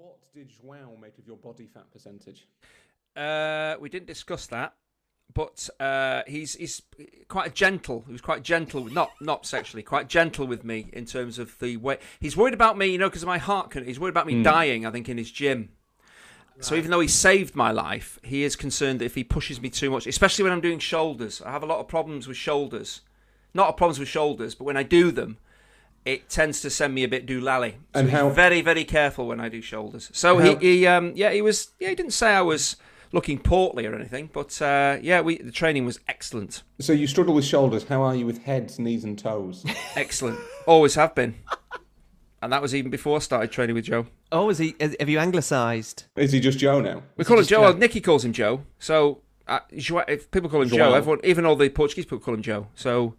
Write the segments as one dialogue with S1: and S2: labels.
S1: What did João make of your body fat percentage?
S2: We didn't discuss that, but he's quite a gentle. He was quite gentle, not sexually, quite gentle with me in terms of the way. He's worried about me, because of my heart. He's worried about me dying, I think, in his gym. Right. So even though he saved my life, he is concerned that if he pushes me too much, especially when I'm doing shoulders. I have a lot of problems with shoulders. Not problems with shoulders, but when I do them, it tends to send me a bit doolally. So and he's very, very careful when I do shoulders. So he didn't say I was looking portly or anything, but the training was excellent.
S1: So you struggle with shoulders. How are you with heads, knees, and toes?
S2: Excellent. Always have been. And that was even before I started training with Joe.
S3: Oh, have you anglicised?
S1: Is he just Joe now?
S2: We call him Joe. Well, Nicky calls him Joe. So if people call him Joe, everyone, even all the Portuguese people call him Joe. So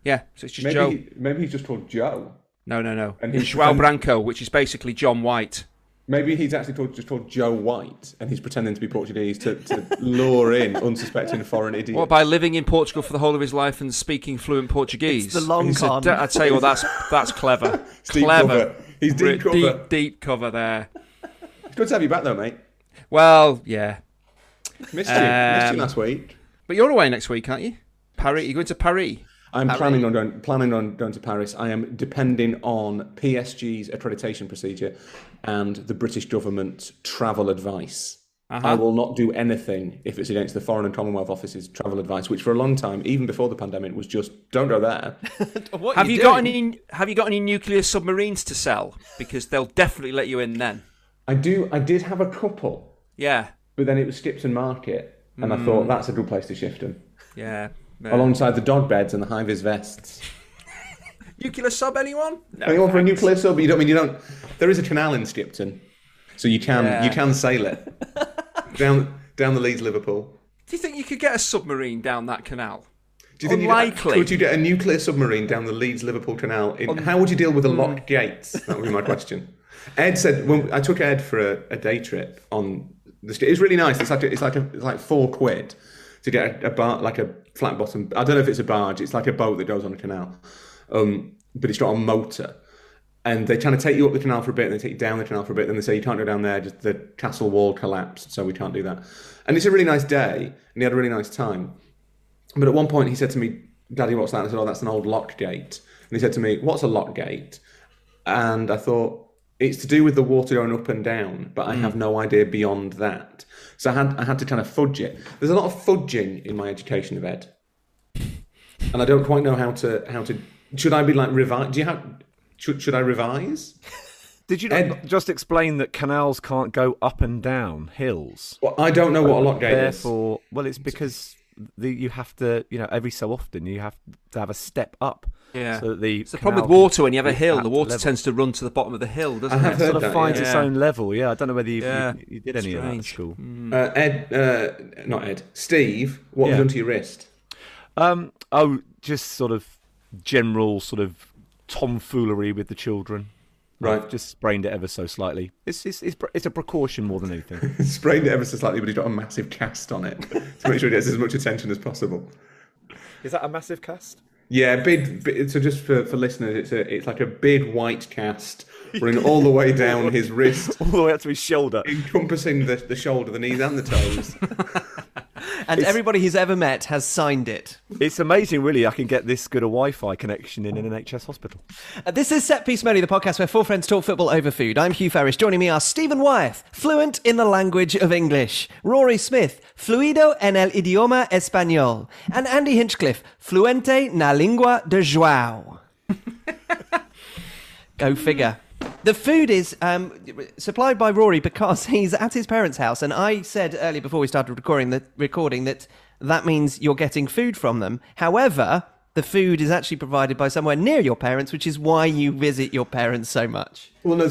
S2: yeah, so it's just Joe.
S1: Maybe he's just called Joe.
S2: No. And he's João Branco, which is basically John White.
S1: Maybe he's actually just called Joe White, and he's pretending to be Portuguese to lure in unsuspecting foreign idiots.
S2: What, by living in Portugal for the whole of his life and speaking fluent Portuguese?
S3: It's the long con.
S2: I'd say, well, that's clever.
S1: Clever. He's deep cover.
S2: Deep cover there.
S1: It's good to have you back, though, mate.
S2: Well, yeah.
S1: Missed you last week.
S2: But you're away next week, aren't you? Paris. You're going to Paris.
S1: I'm planning on going to Paris. I am depending on PSG's accreditation procedure and the British government's travel advice. I will not do anything if it's against the Foreign and Commonwealth Office's travel advice, which for a long time, even before the pandemic, was just don't go there.
S2: Have you got any nuclear submarines to sell? Because they'll definitely let you in then.
S1: I do. I did have a couple.
S2: Yeah.
S1: But then it was Skipton Market, and I thought that's a good place to shift them.
S2: Yeah.
S1: Alongside the dog beds and the high-vis vests.
S2: Nuclear sub, anyone? No,
S1: anyone for a nuclear sub? You don't. There is a canal in Skipton, so you can sail it down the Leeds Liverpool.
S2: Do you think you could get a submarine down that canal?
S1: Do you think
S2: unlikely?
S1: Could you get a nuclear submarine down the Leeds Liverpool canal? How would you deal with the locked gates? That would be my question. Ed said when I took Ed for a day trip on the. It's really nice. It's like £4 to get a bar, like a flat bottom. I don't know if it's a barge. It's like a boat that goes on a canal, but it's got a motor. And they kind of take you up the canal for a bit, and they take you down the canal for a bit. Then they say you can't go down there. Just the castle wall collapsed, so we can't do that. And it's a really nice day, and he had a really nice time. But at one point, he said to me, "Daddy, what's that?" And I said, "Oh, that's an old lock gate." And he said to me, "What's a lock gate?" And I thought, it's to do with the water going up and down, but I have no idea beyond that. So I had to kind of fudge it. There's a lot of fudging in my education of Ed, and I don't quite know how to. Should I be like revise? Should I revise?
S4: Did you not just explain that canals can't go up and down hills?
S1: Well, I don't know what a lock gate is.
S4: Therefore, well, it's because you have to, every so often you have to have a step up.
S2: Yeah.
S4: So that
S2: it's the problem with water when you have a hill. The water tends to run to the bottom of the hill, doesn't it?
S4: It sort of finds its own level. Yeah, I don't know whether you did any of that at school.
S1: Steve, what have you done to your wrist?
S4: Just sort of general sort of tomfoolery with the children.
S1: Right.
S4: I've just sprained it ever so slightly. It's a precaution more than anything.
S1: Sprained it ever so slightly, but he's got a massive cast on it to make sure it gets as much attention as possible.
S4: Is that a massive cast?
S1: Yeah, big. So just for listeners, it's like a big white cast running all the way down his wrist,
S4: all the way up to his shoulder,
S1: encompassing the shoulder, the knees, and the toes.
S3: And everybody he's ever met has signed it.
S4: It's amazing, really. I can get this good a Wi-Fi connection in an NHS hospital.
S3: This is Set Piece Money, the podcast where four friends talk football over food. I'm Hugh Ferris. Joining me are Stephen Wyeth, fluent in the language of English. Rory Smith, fluido en el idioma español. And Andy Hinchcliffe, fluente na lingua de João. Go figure. The food is supplied by Rory because he's at his parents' house, and I said earlier before we started recording that means you're getting food from them. However, the food is actually provided by somewhere near your parents, which is why you visit your parents so much.
S1: Well, no,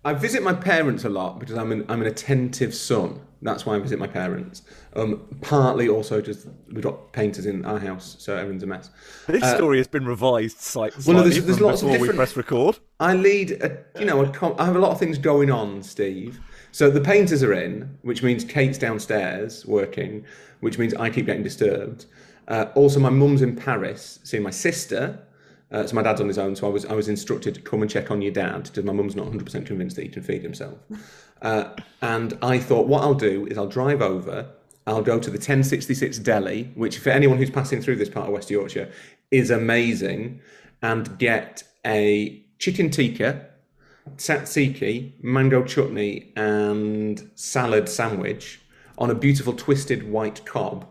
S1: I visit my parents a lot because I'm an attentive son. That's why I visit my parents. Partly also just we've got painters in our house, so everyone's a mess.
S4: This story has been revised slightly
S1: there's lots of
S4: before
S1: different.
S4: We press record.
S1: I lead I have a lot of things going on, Steve. So the painters are in, which means Kate's downstairs working, which means I keep getting disturbed. Also, my mum's in Paris seeing my sister, So my dad's on his own, so I was instructed to come and check on your dad because my mum's not 100% convinced that he can feed himself. And I thought, what I'll do is I'll drive over, I'll go to the 1066 deli, which for anyone who's passing through this part of West Yorkshire is amazing, and get a chicken tikka, tzatziki, mango chutney, and salad sandwich on a beautiful twisted white cob,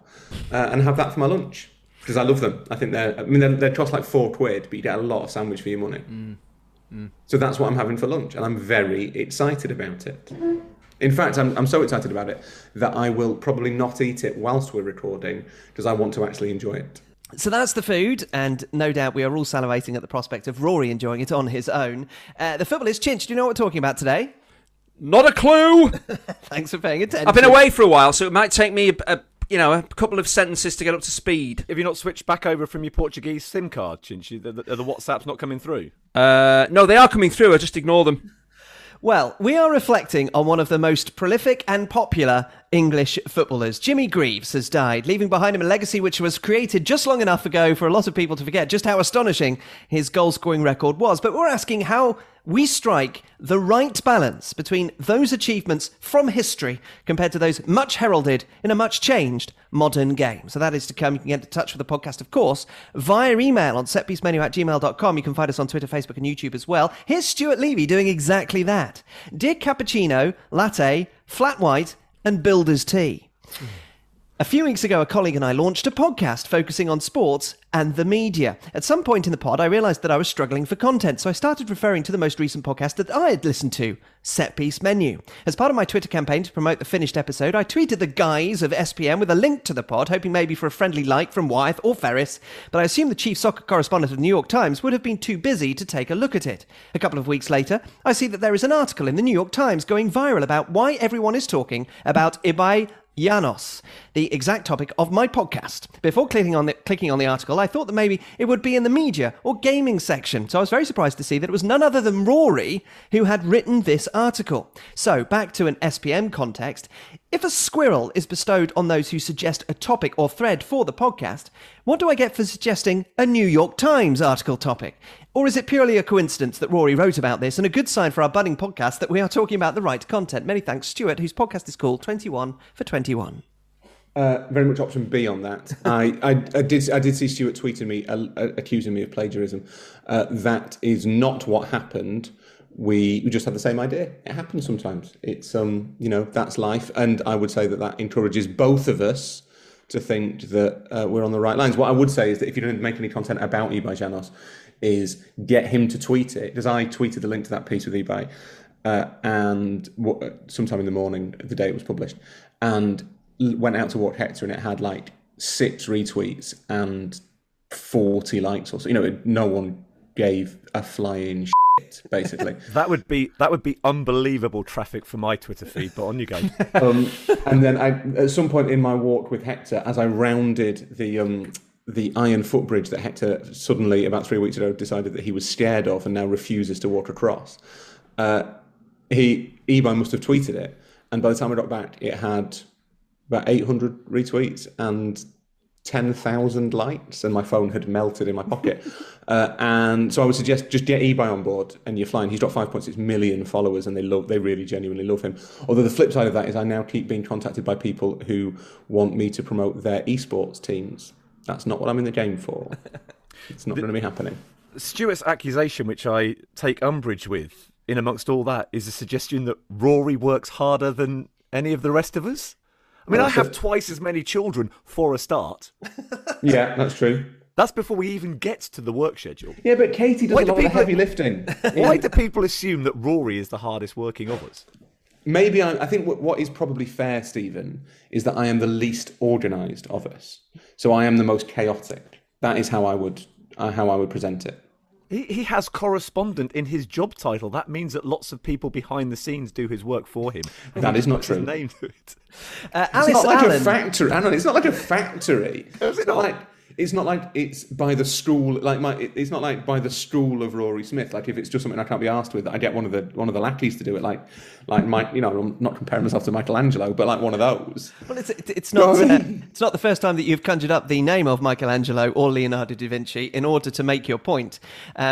S1: and have that for my lunch. Because I love them. I think they cost like £4, but you get a lot of sandwich for your money. So that's what I'm having for lunch, and I'm very excited about it. In fact, I'm so excited about it that I will probably not eat it whilst we're recording because I want to actually enjoy it.
S3: So that's the food, and no doubt we are all salivating at the prospect of Rory enjoying it on his own. The football is Chinch. Do you know what we're talking about today?
S2: Not a clue.
S3: Thanks for paying attention.
S2: I've been away for a while, so it might take me a couple of sentences to get up to speed.
S4: Have you not switched back over from your Portuguese SIM card, Chinch? Are the WhatsApps not coming through?
S2: No, they are coming through. I just ignore them.
S3: Well, we are reflecting on one of the most prolific and popular English footballers. Jimmy Greaves has died, leaving behind him a legacy which was created just long enough ago for a lot of people to forget just how astonishing his goal-scoring record was. But we're asking how we strike the right balance between those achievements from history compared to those much heralded in a much changed modern game. So that is to come. You can get in touch with the podcast, of course, via email on setpiecemenu@gmail.com. You can find us on Twitter, Facebook and YouTube as well. Here's Stuart Levy doing exactly that. Dear cappuccino, latte, flat white and builder's tea. A few weeks ago, a colleague and I launched a podcast focusing on sports and the media. At some point in the pod, I realised that I was struggling for content, so I started referring to the most recent podcast that I had listened to, Set Piece Menu. As part of my Twitter campaign to promote the finished episode, I tweeted the guys of SPM with a link to the pod, hoping maybe for a friendly like from Wyeth or Ferris, but I assume the chief soccer correspondent of the New York Times would have been too busy to take a look at it. A couple of weeks later, I see that there is an article in the New York Times going viral about why everyone is talking about Ibai Llanos, the exact topic of my podcast. Before clicking on the article, I thought that maybe it would be in the media or gaming section, so I was very surprised to see that it was none other than Rory who had written this article. So, back to an SPM context, if a squirrel is bestowed on those who suggest a topic or thread for the podcast, what do I get for suggesting a New York Times article topic? Or is it purely a coincidence that Rory wrote about this and a good sign for our budding podcast that we are talking about the right content? Many thanks, Stuart, whose podcast is called 21 for 21.
S1: Very much option B on that. I did see Stuart tweeting me, accusing me of plagiarism. That is not what happened. We just had the same idea. It happens sometimes. It's that's life, and I would say that encourages both of us to think that we're on the right lines. What I would say is that if you don't make any content about Ibai Llanos, is get him to tweet it, because I tweeted the link to that piece with Ibai, and sometime in the morning, the day it was published, and went out to walk Hector, and it had like 6 retweets and 40 likes or so. No one gave a flying shit, basically.
S4: That would be unbelievable traffic for my Twitter feed, but on you go.
S1: And then at some point in my walk with Hector, as I rounded the iron footbridge that Hector suddenly, about 3 weeks ago, decided that he was scared of and now refuses to walk across, Ibai must have tweeted it, and by the time I got back, it had about 800 retweets and 10,000 likes, and my phone had melted in my pocket. And so I would suggest just get Ibai on board, and you're flying. He's got 5.6 million followers, and they really genuinely love him. Although the flip side of that is I now keep being contacted by people who want me to promote their esports teams. That's not what I'm in the game for. It's not going to be happening.
S4: Stuart's accusation, which I take umbrage with, in amongst all that, is a suggestion that Rory works harder than any of the rest of us. I mean, I have twice as many children for a start.
S1: Yeah, that's true.
S4: That's before we even get to the work schedule.
S1: Yeah, but Katie does a lot of the heavy lifting.
S4: Why do people assume that Rory is the hardest working of us?
S1: Maybe I think what is probably fair, Stephen, is that I am the least organised of us. So I am the most chaotic. That is how I would present it.
S4: He has correspondent in his job title. That means that lots of people behind the scenes do his work for him.
S1: That is not true.
S4: His name to it.
S1: It's not like a factory. Alan, it's not like a factory.
S4: Is it not?
S1: it's not like it's by the school. It's not like by the school of Rory Smith. Like if it's just something I can't be asked with, I get one of the lackeys to do it. Like Mike. I'm not comparing myself to Michelangelo, but like one of those.
S3: Well, it's not it's not the first time that you've conjured up the name of Michelangelo or Leonardo da Vinci in order to make your point.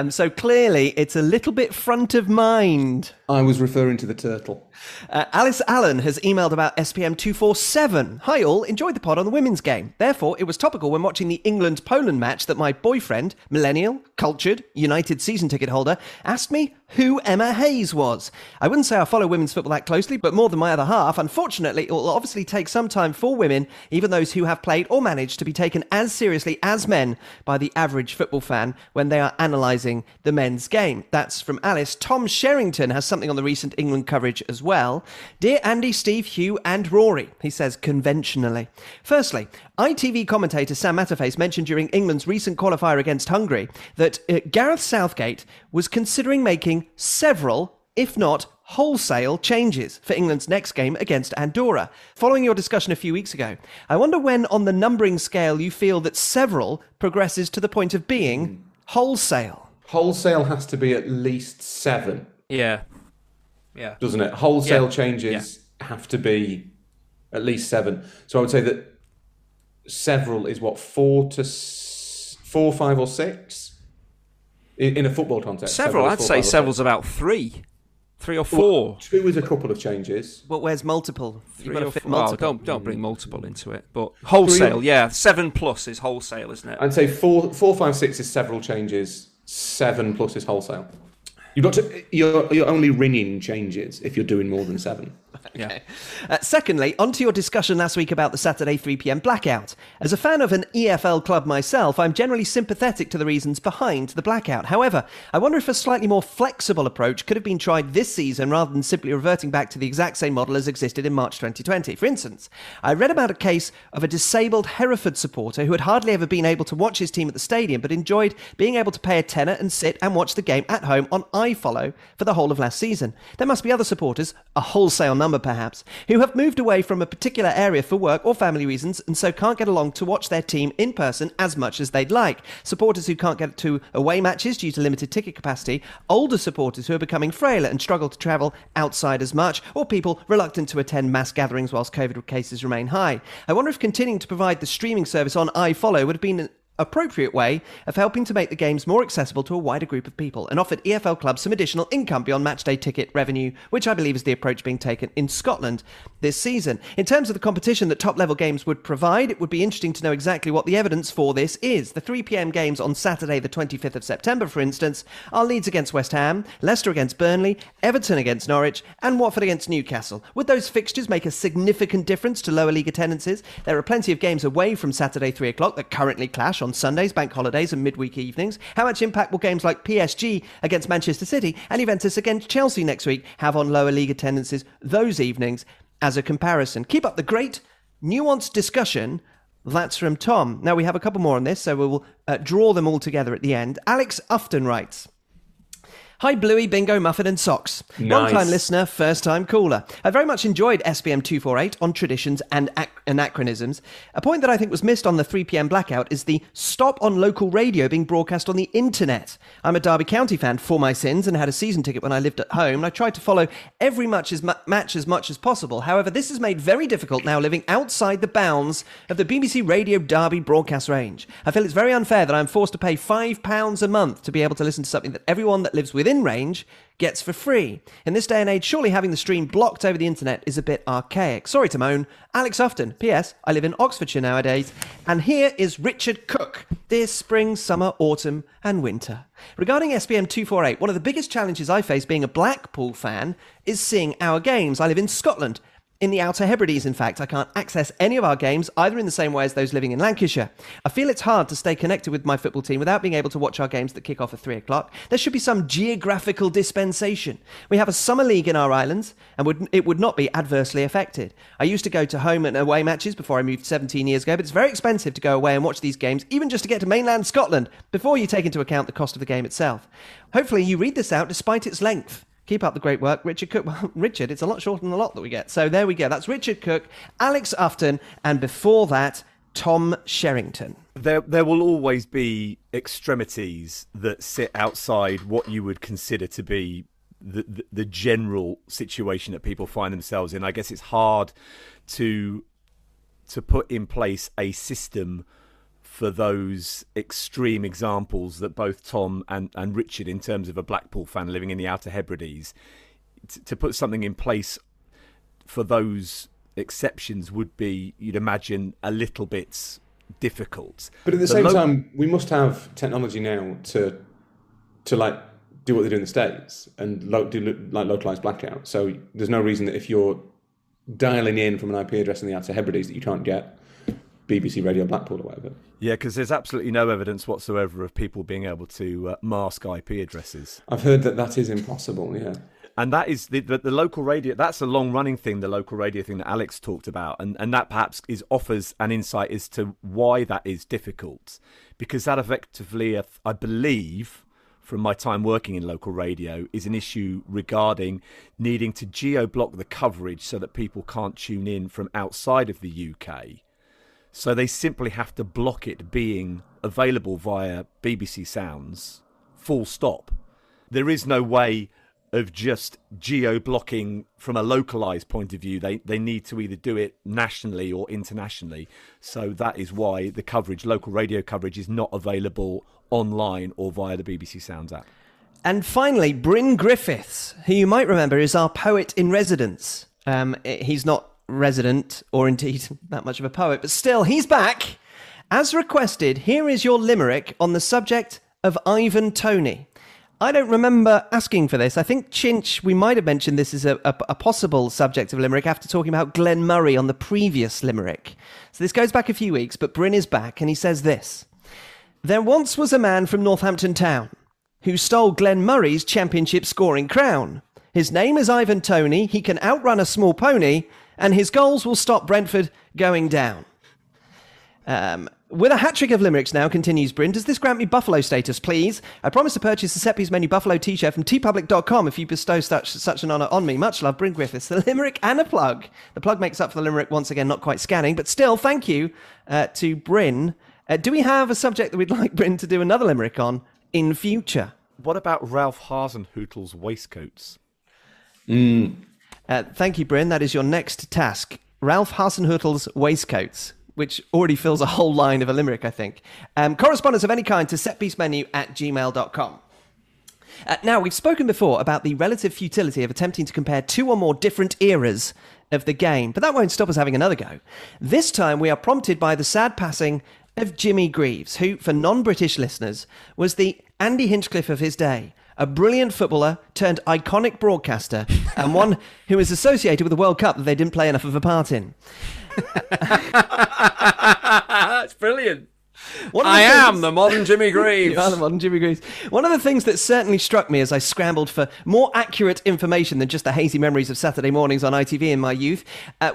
S3: So clearly, it's a little bit front of mind.
S1: I was referring to the turtle.
S3: Alice Allen has emailed about SPM 247. Hi all, enjoyed the pod on the women's game. Therefore, it was topical when watching the England-Poland match that my boyfriend, millennial, cultured, United season ticket holder, asked me who Emma Hayes was. I wouldn't say I follow women's football that closely, but more than my other half. Unfortunately, it will obviously take some time for women, even those who have played or managed, to be taken as seriously as men by the average football fan when they are analysing the men's game. That's from Alice. Tom Sherrington has something on the recent England coverage as well. Dear Andy, Steve, Hugh and Rory, he says conventionally. Firstly, ITV commentator Sam Matterface mentioned during England's recent qualifier against Hungary that Gareth Southgate was considering making several, if not wholesale, changes for England's next game against Andorra. Following your discussion a few weeks ago, I wonder when on the numbering scale you feel that several progresses to the point of being wholesale.
S1: Wholesale has to be at least 7.
S2: Yeah.
S1: Doesn't it? Wholesale changes have to be at least 7. So I would say that several is what, 4, 5 or 6 in a football context.
S2: Several, I'd say several's about 3 or 4.
S1: Well, 2 is a couple of changes.
S3: But where's multiple? You've got to fit
S2: 4.
S3: multiple.
S2: Don't bring multiple into it. But wholesale, 7 plus is wholesale, isn't it?
S1: I'd say 4, 5, 6 is several changes. 7 plus is wholesale. You're only ringing changes if you're doing more than 7.
S3: Okay. Secondly, onto your discussion last week about the Saturday 3pm blackout. As a fan of an EFL club myself, I'm generally sympathetic to the reasons behind the blackout. However, I wonder if a slightly more flexible approach could have been tried this season rather than simply reverting back to the exact same model as existed in March 2020. For instance, I read about a case of a disabled Hereford supporter who had hardly ever been able to watch his team at the stadium but enjoyed being able to pay a tenner and sit and watch the game at home on iFollow for the whole of last season. There must be other supporters, a wholesale number perhaps, who have moved away from a particular area for work or family reasons and so can't get along to watch their team in person as much as they'd like. Supporters who can't get to away matches due to limited ticket capacity, older supporters who are becoming frailer and struggle to travel outside as much, or people reluctant to attend mass gatherings whilst COVID cases remain high. I wonder if continuing to provide the streaming service on iFollow would have been an appropriate way of helping to make the games more accessible to a wider group of people and offered EFL clubs some additional income beyond matchday ticket revenue, which I believe is the approach being taken in Scotland this season. In terms of the competition that top-level games would provide, it would be interesting to know exactly what the evidence for this is. The 3pm games on Saturday the 25th of September, for instance, are Leeds against West Ham, Leicester against Burnley, Everton against Norwich and Watford against Newcastle. Would those fixtures make a significant difference to lower league attendances? There are plenty of games away from Saturday 3 o'clock that currently clash on Sundays, bank holidays and midweek evenings. How much impact will games like PSG against Manchester City and Juventus against Chelsea next week have on lower league attendances those evenings as a comparison? Keep up the great nuanced discussion. That's from Tom. Now we have a couple more on this, so we will draw them all together at the end. Alex Ufton writes, Hi Bluey, Bingo, Muffin and Socks.
S1: Nice.
S3: Long-time listener, first-time caller. I very much enjoyed SPM 248 on traditions and anachronisms. A point that I think was missed on the 3pm blackout is the stop on local radio being broadcast on the internet. I'm a Derby County fan for my sins and had a season ticket when I lived at home. I tried to follow every match as much as possible. However, this is made very difficult now living outside the bounds of the BBC Radio Derby broadcast range. I feel it's very unfair that I'm forced to pay £5 a month to be able to listen to something that everyone that lives within range gets for free. In this day and age, surely having the stream blocked over the internet is a bit archaic. Sorry to moan. Alex Ufton. P.S. I live in Oxfordshire nowadays. And here is Richard Cook. Dear spring, summer, autumn and winter. Regarding SPM 248, one of the biggest challenges I face being a Blackpool fan is seeing our games. I live in Scotland. In the Outer Hebrides, in fact, I can't access any of our games, either in the same way as those living in Lancashire. I feel it's hard to stay connected with my football team without being able to watch our games that kick off at 3 o'clock. There should be some geographical dispensation. We have a summer league in our islands, and it would not be adversely affected. I used to go to home and away matches before I moved 17 years ago, but it's very expensive to go away and watch these games, even just to get to mainland Scotland, before you take into account the cost of the game itself. Hopefully you read this out despite its length. Keep up the great work, Richard Cook. Well, Richard, it's a lot shorter than the lot that we get. So there we go. That's Richard Cook, Alex Ufton, and before that, Tom Sherrington.
S4: There will always be extremities that sit outside what you would consider to be the general situation that people find themselves in. I guess it's hard to put in place a system for those extreme examples that both Tom and Richard, in terms of a Blackpool fan living in the Outer Hebrides, to put something in place for those exceptions would be, you'd imagine, a little bit difficult.
S1: But at the same time, we must have technology now to like do what they do in the States and do like localized blackout. So there's no reason that if you're dialing in from an IP address in the Outer Hebrides that you can't get BBC Radio Blackpool or whatever.
S4: Yeah, because there's absolutely no evidence whatsoever of people being able to mask IP addresses.
S1: I've heard that is impossible, yeah.
S4: And that is the local radio. That's a long-running thing, the local radio thing that Alex talked about, and that perhaps offers an insight as to why that is difficult, because that effectively, I believe, from my time working in local radio, is an issue regarding needing to geo-block the coverage so that people can't tune in from outside of the UK. So they simply have to block it being available via BBC Sounds, full stop. There is no way of just geo-blocking from a localised point of view. They need to either do it nationally or internationally. So that is why the coverage, local radio coverage, is not available online or via the BBC Sounds app.
S3: And finally, Bryn Griffiths, who you might remember is our poet in residence. He's not resident or indeed that much of a poet, but still, he's back. As requested, here is your limerick on the subject of Ivan Toney. I don't remember asking for this. I think, Chinch, we might have mentioned this as a possible subject of limerick after talking about Glenn Murray on the previous limerick. So this goes back a few weeks, but Bryn is back, and he says this. There once was a man from Northampton Town who stole Glenn Murray's championship scoring crown. His name is Ivan Toney. He can outrun a small pony, and his goals will stop Brentford going down. With a hat-trick of limericks now, continues Bryn, does this grant me Buffalo status, please? I promise to purchase a set-piece menu Buffalo t-shirt from tpublic.com if you bestow such an honour on me. Much love, Bryn Griffiths. The limerick and a plug. The plug makes up for the limerick, once again, not quite scanning, but still, thank you to Bryn. Do we have a subject that we'd like Bryn to do another limerick on in future?
S4: What about Ralph Hasenhüttl's waistcoats?
S3: Thank you, Bryn. That is your next task. Ralph Hasenhüttl's waistcoats, which already fills a whole line of a limerick, I think. Correspondence of any kind to setpiecemenu@gmail.com. Now, we've spoken before about the relative futility of attempting to compare two or more different eras of the game, but that won't stop us having another go. This time, we are prompted by the sad passing of Jimmy Greaves, who, for non-British listeners, was the Andy Hinchcliffe of his day. A brilliant footballer turned iconic broadcaster, and one who was associated with the World Cup that they didn't play enough of a part in.
S2: That's brilliant. I am the modern Jimmy Greaves.
S3: You are the modern Jimmy Greaves. One of the things that certainly struck me as I scrambled for more accurate information than just the hazy memories of Saturday mornings on ITV in my youth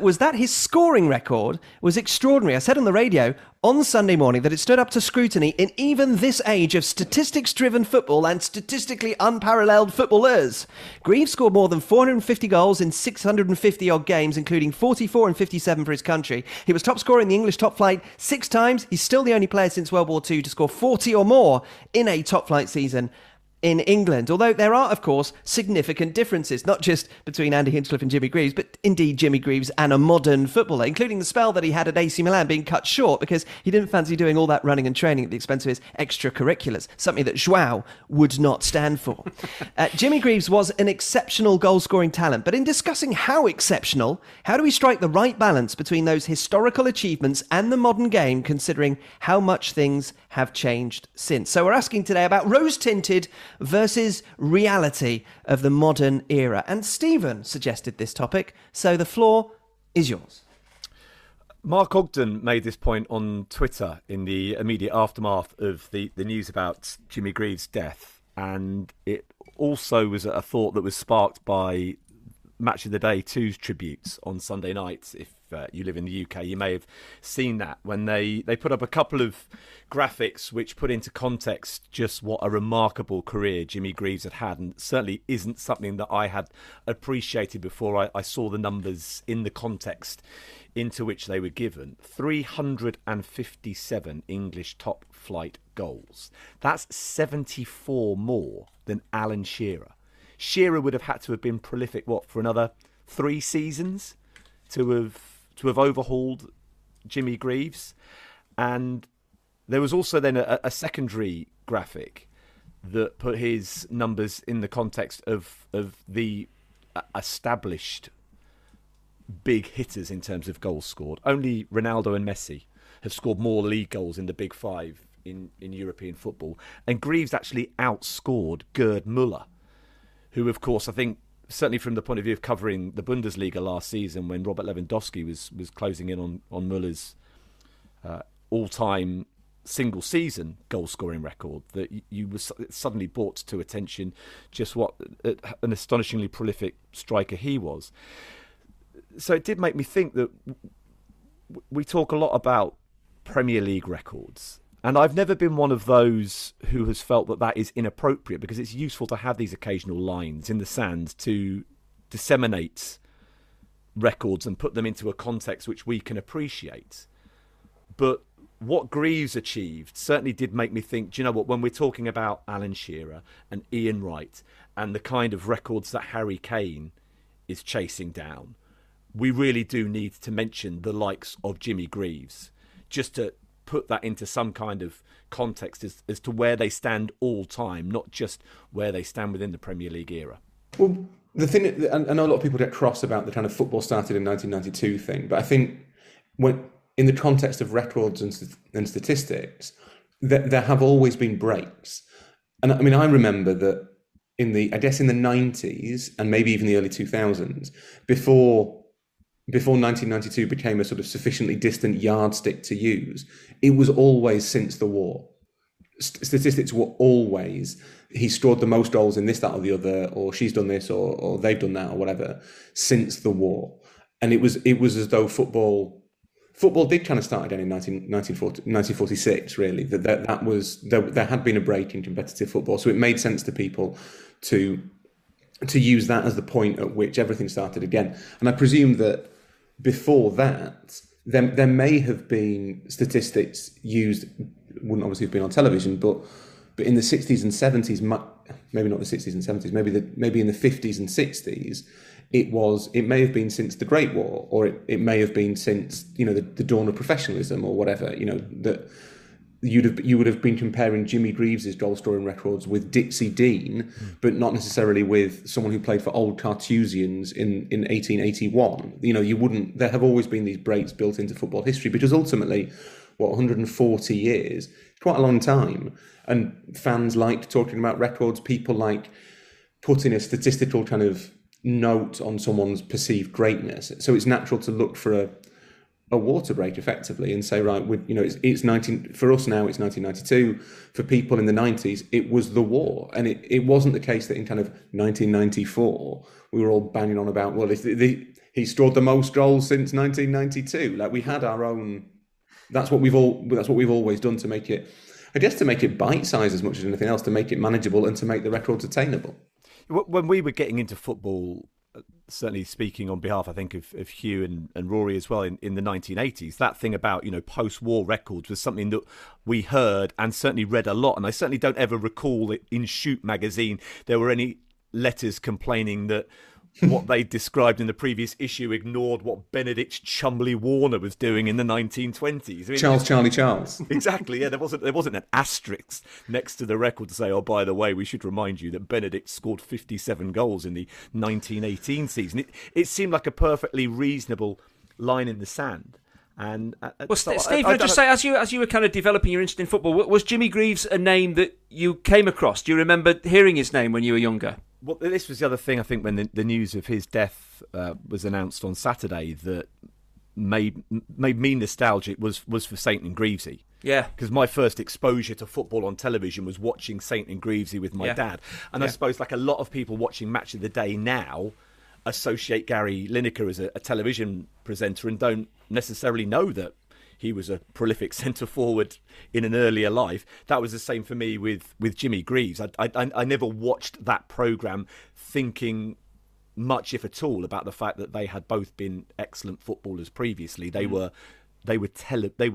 S3: was that his scoring record was extraordinary. I said on the radio on Sunday morning that it stood up to scrutiny in even this age of statistics-driven football and statistically unparalleled footballers. Greaves scored more than 450 goals in 650-odd games, including 44 and 57 for his country. He was top scorer in the English top flight 6 times. He's still the only player since World War II to score 40 or more in a top flight season in England. Although there are, of course, significant differences, not just between Andy Hinchcliffe and Jimmy Greaves, but indeed Jimmy Greaves and a modern footballer, including the spell that he had at AC Milan being cut short because he didn't fancy doing all that running and training at the expense of his extracurriculars, something that João would not stand for. Jimmy Greaves was an exceptional goal-scoring talent, but in discussing how exceptional, how do we strike the right balance between those historical achievements and the modern game, considering how much things have changed since? So we're asking today about rose-tinted versus reality of the modern era. And Stephen suggested this topic, so the floor is yours.
S4: Mark Ogden made this point on Twitter in the immediate aftermath of the news about Jimmy Greaves' death, and it also was a thought that was sparked by Match of the Day 2's tributes on Sunday nights. If you live in the UK, you may have seen that when they put up a couple of graphics which put into context just what a remarkable career Jimmy Greaves had, and certainly isn't something that I had appreciated before I saw the numbers in the context into which they were given. 357 English top flight goals. That's 74 more than Alan Shearer. Shearer would have had to have been prolific, for another 3 seasons to have overhauled Jimmy Greaves. And there was also then a secondary graphic that put his numbers in the context of the established big hitters in terms of goals scored. Only Ronaldo and Messi have scored more league goals in the Big Five in European football. And Greaves actually outscored Gerd Müller, who, of course, I think, certainly from the point of view of covering the Bundesliga last season when Robert Lewandowski was closing in on Müller's all-time single-season goal-scoring record, that you were suddenly brought to attention just what an astonishingly prolific striker he was. So it did make me think that we talk a lot about Premier League records, and I've never been one of those who has felt that is inappropriate, because it's useful to have these occasional lines in the sand to disseminate records and put them into a context which we can appreciate. But what Greaves achieved certainly did make me think, do you know what, when we're talking about Alan Shearer and Ian Wright and the kind of records that Harry Kane is chasing down, we really do need to mention the likes of Jimmy Greaves, just to put that into some kind of context as to where they stand all time, not just where they stand within the Premier League era.
S1: Well, the thing, I know a lot of people get cross about the kind of football started in 1992 thing, but I think when in the context of records and statistics, there have always been breaks. And I mean, I remember that in the 90s and maybe even the early 2000s, before 1992 became a sort of sufficiently distant yardstick to use, it was always since the war. Statistics were always, he scored the most goals in this, that or the other, or she's done this, or they've done that, or whatever, since the war. And it was as though football did kind of start again in 1946, really. There had been a break in competitive football, so it made sense to people to use that as the point at which everything started again. And I presume that before that, there may have been statistics used, wouldn't obviously have been on television, but in the 60s and 70s, maybe not the 60s and 70s, maybe in the 50s and 60s, it may have been since the Great War, or it may have been since, the dawn of professionalism or whatever, that you would have been comparing Jimmy Greaves' goal scoring records with Dixie Dean, but not necessarily with someone who played for Old Carthusians in 1881. You wouldn't. There have always been these breaks built into football history, because ultimately, 140 years, quite a long time, and fans liked talking about records. People like putting a statistical kind of note on someone's perceived greatness. So it's natural to look for a water break, effectively, and say, right, it's 19 for us now. It's 1992. For people in the 90s, it was the war, and it wasn't the case that in kind of 1994 we were all banging on about, well, he scored the most goals since 1992. Like, we had our own. That's what we've always done to make it, I guess, to make it bite-sized as much as anything else, to make it manageable and to make the records attainable.
S4: When we were getting into football, certainly speaking on behalf, I think, of Hugh and Rory as well, in the 1980s, that thing about, post-war records was something that we heard and certainly read a lot. And I certainly don't ever recall it in Shoot magazine there were any letters complaining that what they described in the previous issue ignored what Benedict Chumley Warner was doing in the 1920s. I mean,
S1: Charles.
S4: Exactly, yeah. There wasn't an asterisk next to the record to say, oh, by the way, we should remind you that Benedict scored 57 goals in the 1918 season. It seemed like a perfectly reasonable line in the sand. And
S2: well, Steve, can I just say, as you were kind of developing your interest in football, was Jimmy Greaves a name that you came across? Do you remember hearing his name when you were younger?
S4: Well, this was the other thing, I think, when the news of his death was announced on Saturday, that made me nostalgic was for Saint and Greavesy.
S2: Yeah.
S4: Because my first exposure to football on television was watching Saint and Greavesy with my dad. And I suppose, like a lot of people watching Match of the Day now, associate Gary Lineker as a television presenter and don't necessarily know that he was a prolific centre forward in an earlier life. That was the same for me with Jimmy Greaves. I never watched that programme thinking much, if at all, about the fact that they had both been excellent footballers previously. They were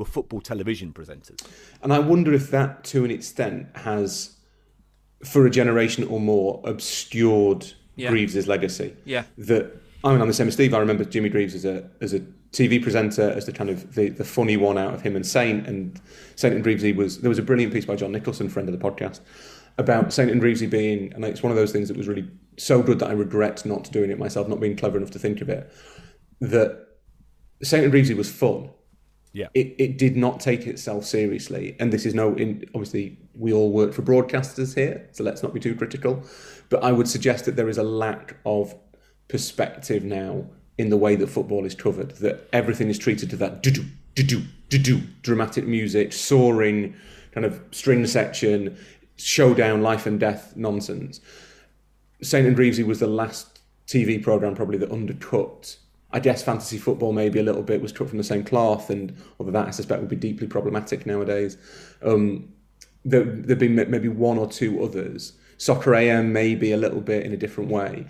S4: football television presenters. And
S1: I wonder if that, to an extent, has, for a generation or more, obscured Greaves' legacy.
S2: Yeah.
S1: I'm the same as Steve. I remember Jimmy Greaves as a TV presenter, as the kind of the funny one out of him and Saint and Greavesy. There was a brilliant piece by John Nicholson, friend of the podcast, about Saint and Greavesy being, and it's one of those things that was really so good that I regret not doing it myself, not being clever enough to think of it, that Saint and Greavesy was fun.
S4: Yeah.
S1: It did not take itself seriously. And this is obviously we all work for broadcasters here, so let's not be too critical. But I would suggest that there is a lack of perspective now in the way that football is covered, that everything is treated to that do-do, do-do, do-do, dramatic music, soaring, kind of string section, showdown, life and death nonsense. Saint and Greavesy was the last TV programme probably that undercut. I guess fantasy football maybe a little bit was cut from the same cloth, and although that I suspect would be deeply problematic nowadays. There've been maybe one or two others. Soccer AM maybe a little bit in a different way.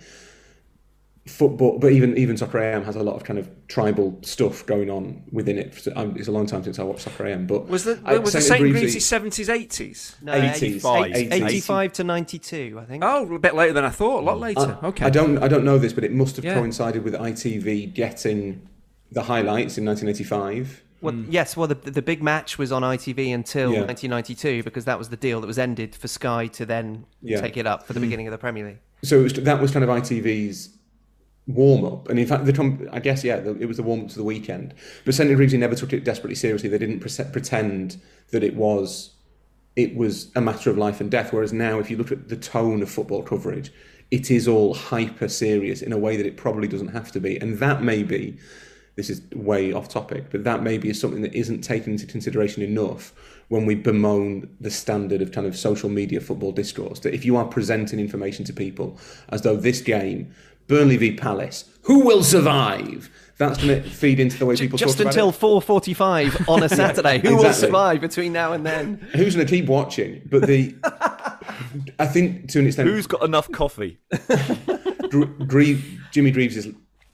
S1: Football, but even Soccer AM has a lot of kind of tribal stuff going on within it. It's a long time since I watched Soccer AM, but
S2: was the St. Greavesy 70s, 80s?
S3: No,
S1: 80s,
S3: 85 to 92, I think.
S2: Oh, a bit later than I thought. A lot later. Okay.
S1: I don't know this, but it must have coincided with ITV getting the highlights in 1985.
S3: Well, yes. Well, the big match was on ITV until 1992 because that was the deal that was ended for Sky to then take it up for the beginning of the Premier League.
S1: So that was kind of ITV's warm-up, and in fact I guess it was the warm-up to the weekend, but St. Greavesy never took it desperately seriously. They didn't pretend that it was a matter of life and death, whereas now if you look at the tone of football coverage, it is all hyper serious in a way that it probably doesn't have to be. And that maybe, this is way off topic, but that maybe is something that isn't taken into consideration enough when we bemoan the standard of kind of social media football discourse, that if you are presenting information to people as though this game, Burnley v Palace, who will survive? That's going to feed into the way people talk about it.
S3: Just until 4:45 on a Saturday. Who will survive between now and then?
S1: Who's going to keep watching? But I think to an extent...
S4: Who's got enough coffee?
S1: Jimmy Greaves'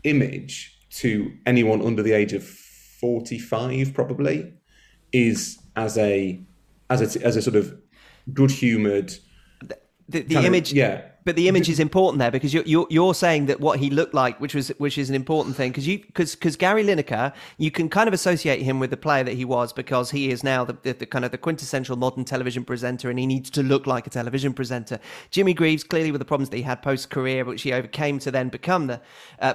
S1: image to anyone under the age of 45 probably is as a sort of good-humoured...
S3: The image... But the image is important there because you're saying that what he looked like, which is an important thing, because Gary Lineker, you can kind of associate him with the player that he was because he is now the kind of the quintessential modern television presenter, and he needs to look like a television presenter. Jimmy Greaves, clearly with the problems that he had post-career, which he overcame to then become the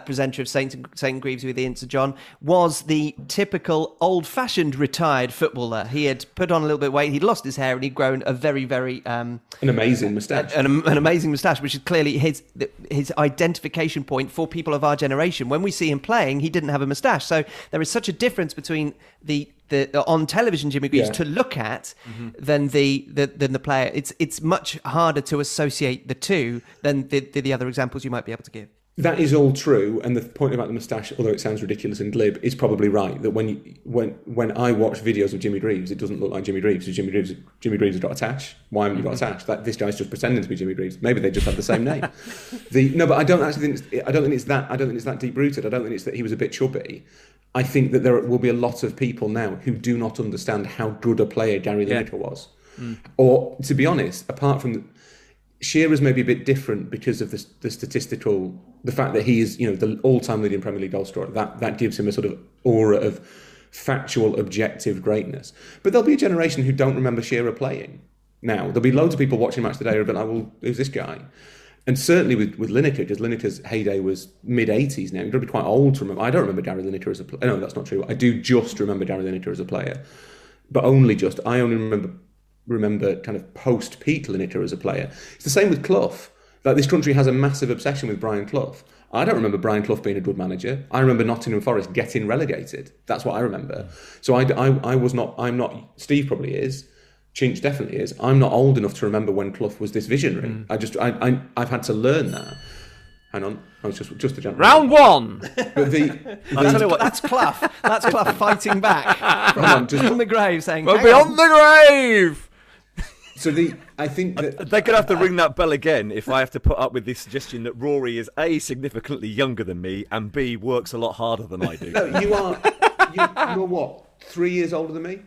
S3: presenter of Saint Greaves with Ian Sir John, was the typical old-fashioned retired footballer. He had put on a little bit of weight, he'd lost his hair, and he'd grown a very, very...
S1: an amazing moustache.
S3: An amazing moustache, which is clearly his identification point for people of our generation. When we see him playing, he didn't have a moustache. So there is such a difference between the on television Jimmy Greaves to look at than the player. It's much harder to associate the two than the other examples you might be able to give.
S1: That is all true, and the point about the moustache, although it sounds ridiculous and glib, is probably right. That when I watch videos of Jimmy Greaves, it doesn't look like Jimmy Greaves. So Jimmy Greaves has got a tash. Why haven't you got a tash? This guy's just pretending to be Jimmy Greaves. Maybe they just have the same name. But I don't actually think I don't think it's that deep rooted. I don't think it's that he was a bit chubby. I think that there will be a lot of people now who do not understand how good a player Gary Lineker was, or to be honest, apart from Shearer's maybe a bit different because of the statistical, the fact that he is, the all-time leading Premier League goal scorer. That gives him a sort of aura of factual, objective greatness. But there'll be a generation who don't remember Shearer playing. Now there'll be loads of people watching Match Today who will be like, "Well, who's this guy?" And certainly with Lineker, because Lineker's heyday was mid-80s now. You've got to be quite old to remember. I don't remember Gary Lineker as a player. No, that's not true. I do just remember Gary Lineker as a player, but only just. I only remember kind of post-peak Lineker as a player. It's the same with Clough. Like, this country has a massive obsession with Brian Clough. I don't remember Brian Clough being a good manager. I remember Nottingham Forest getting relegated. That's what I remember. So I'm not, Steve probably is, Chinch definitely is. I'm not old enough to remember when Clough was this visionary. I've had to learn that. Hang on, I was just a jump.
S2: Round one.
S1: But
S3: I'll tell you what, that's Clough. That's Clough fighting back from the grave, saying,
S2: We'll be on the grave.
S1: So I think that
S4: they're going to have to ring that bell again if I have to put up with this suggestion that Rory is A, significantly younger than me, and B, works a lot harder than I do.
S1: no, you're what, 3 years older than me?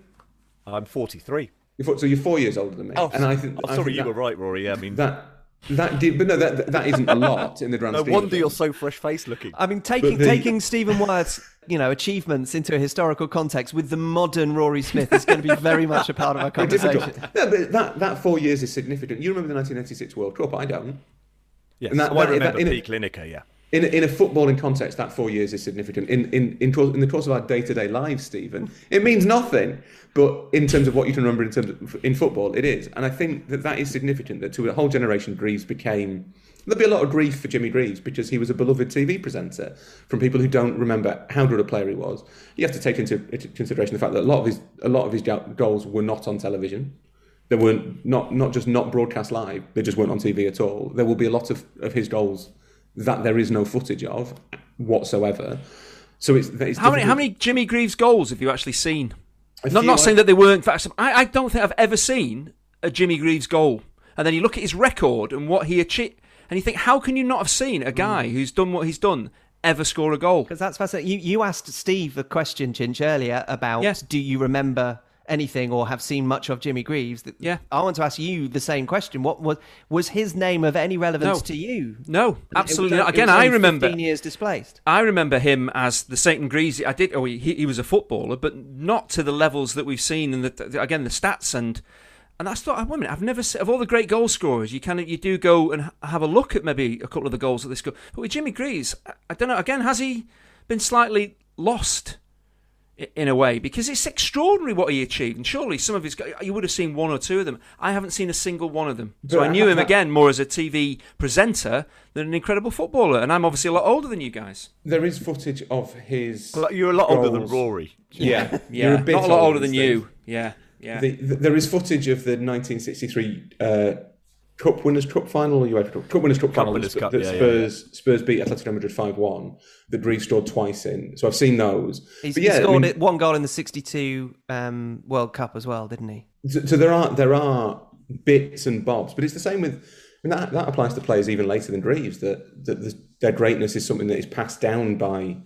S4: I'm 43.
S1: So you're 4 years older than me.
S4: Oh,
S1: and I think,
S4: sorry, you were right, Rory. I mean,
S1: that isn't a lot in the grand
S4: no
S1: scheme.
S4: wonder you're so fresh-faced looking.
S3: I mean, taking Stephen Wyeth's achievements into a historical context with the modern Rory Smith is going to be very much a part of our conversation.
S1: No, but that 4 years is significant. You remember the 1986 World Cup? I don't.
S4: Yes,
S1: And
S4: I remember Peak Lineker, yeah.
S1: In a footballing context, that 4 years is significant. In the course of our day-to-day lives, Stephen, it means nothing. But in terms of what you can remember in football, it is. And I think that is significant, that to a whole generation, Greaves became... There'll be a lot of grief for Jimmy Greaves because he was a beloved TV presenter from people who don't remember how good a player he was. You have to take into consideration the fact that a lot of his goals were not on television. They were not just not broadcast live, they just weren't on TV at all. There will be a lot of his goals that there is no footage of whatsoever. So it's
S2: how many Jimmy Greaves goals have you actually seen? Not saying that they weren't. I don't think I've ever seen a Jimmy Greaves goal. And then you look at his record and what he achieved, and you think, how can you not have seen a guy who's done what he's done ever score a goal?
S3: Because that's fascinating. You asked Steve a question, Chinch, earlier about do you remember anything or have seen much of Jimmy Greaves?
S2: Yeah.
S3: I want to ask you the same question. What was his name of any relevance to you?
S2: No, absolutely not. Again, I remember
S3: 15 years displaced.
S2: I remember him as the St. Greaves. He was a footballer, but not to the levels that we've seen. And the stats and I thought, wait a minute, I've never seen, of all the great goal scorers, you do go and have a look at maybe a couple of the goals that they score. But with Jimmy Greaves, I don't know. Again, has he been slightly lost in a way? Because it's extraordinary what he achieved, and surely some of his, you would have seen one or two of them. I haven't seen a single one of them. So I knew him again more as a TV presenter than an incredible footballer, and I'm obviously a lot older than you guys.
S1: There is footage of his.
S4: You're a lot older than Rory.
S1: Yeah.
S2: You're not a lot older than you. Yeah.
S1: There is footage of the 1963 Cup Winners' Cup final, or UEFA Cup Winners' Cup final that Spurs beat Atletico Madrid 5-1. That Greaves scored twice in. So I've seen those.
S3: He scored one goal in the 62 World Cup as well, didn't he?
S1: So there are bits and bobs, but it's the same with. That applies to players even later than Greaves. That their greatness is something that is passed down by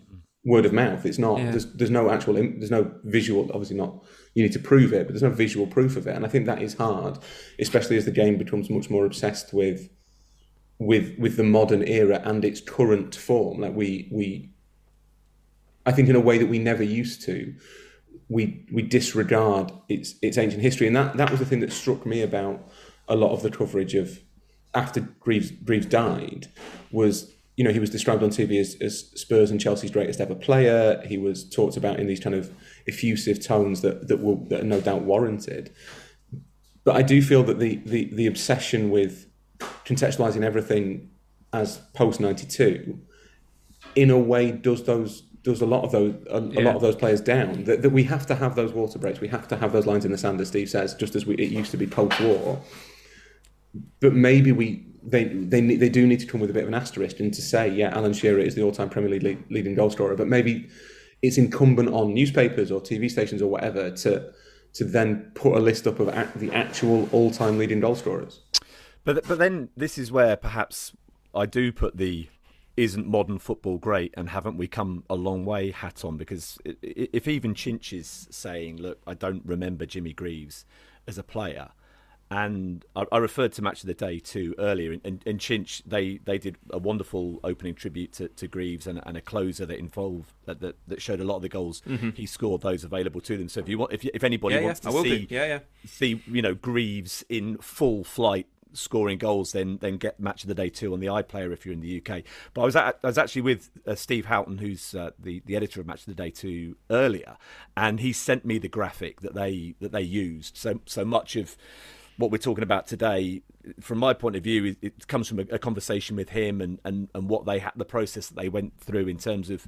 S1: word of mouth. It's not. Yeah. There's no actual. There's no visual. Obviously not. You need to prove it, but there's no visual proof of it, and I think that is hard, especially as the game becomes much more obsessed with the modern era and its current form. Like I think in a way that we never used to, we disregard its ancient history, and that was the thing that struck me about a lot of the coverage of after Greaves died was. He was described on TV as Spurs and Chelsea's greatest ever player. He was talked about in these kind of effusive tones that are no doubt warranted. But I do feel that the obsession with contextualising everything as post '92, in a way, does a lot of those players down. That we have to have those water breaks. We have to have those lines in the sand, as Steve says, just as it used to be post-war. But maybe they do need to come with a bit of an asterisk and to say, Alan Shearer is the all-time Premier League leading goal scorer, but maybe it's incumbent on newspapers or TV stations or whatever to then put a list up of the actual all-time leading goal scorers.
S4: But then this is where perhaps I do put the isn't modern football great and haven't we come a long way hat on, because if even Chinch is saying, look, I don't remember Jimmy Greaves as a player. And I referred to Match of the Day too earlier, and Chinch they did a wonderful opening tribute to Greaves and a closer that involved that showed a lot of the goals he scored. Those available to them. So if anybody wants to see Greaves in full flight scoring goals, then get Match of the Day 2 on the iPlayer if you're in the UK. But I was actually with Steve Houghton, who's the editor of Match of the Day 2 earlier, and he sent me the graphic that they used. So much of what we're talking about today, from my point of view, it comes from a conversation with him and what they had, the process that they went through in terms of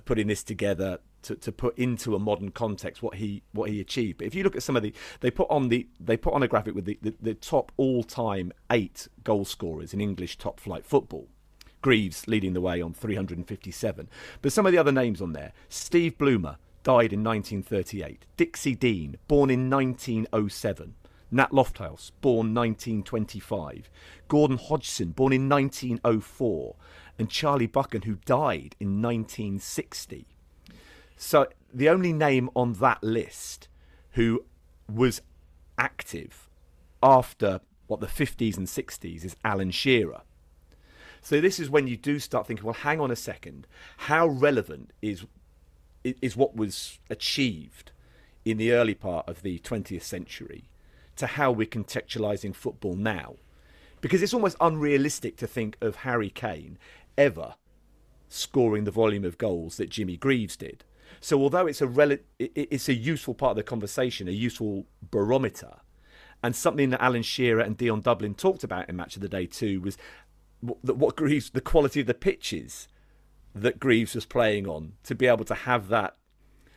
S4: putting this together to put into a modern context what he achieved. But if you look at some of they put on a graphic with the top all-time 8 goal scorers in English top flight football. Greaves leading the way on 357. But some of the other names on there: Steve Bloomer, died in 1938. Dixie Dean, born in 1907. Nat Lofthouse, born 1925. Gordon Hodgson, born in 1904. And Charlie Buchan, who died in 1960. So the only name on that list who was active after, the 50s and 60s is Alan Shearer. So this is when you do start thinking, well, hang on a second. How relevant is what was achieved in the early part of the 20th century to how we're contextualising football now? Because it's almost unrealistic to think of Harry Kane ever scoring the volume of goals that Jimmy Greaves did. So although it's a useful part of the conversation, a useful barometer, and something that Alan Shearer and Dion Dublin talked about in Match of the Day too, was what Greaves, the quality of the pitches that Greaves was playing on, to be able to have that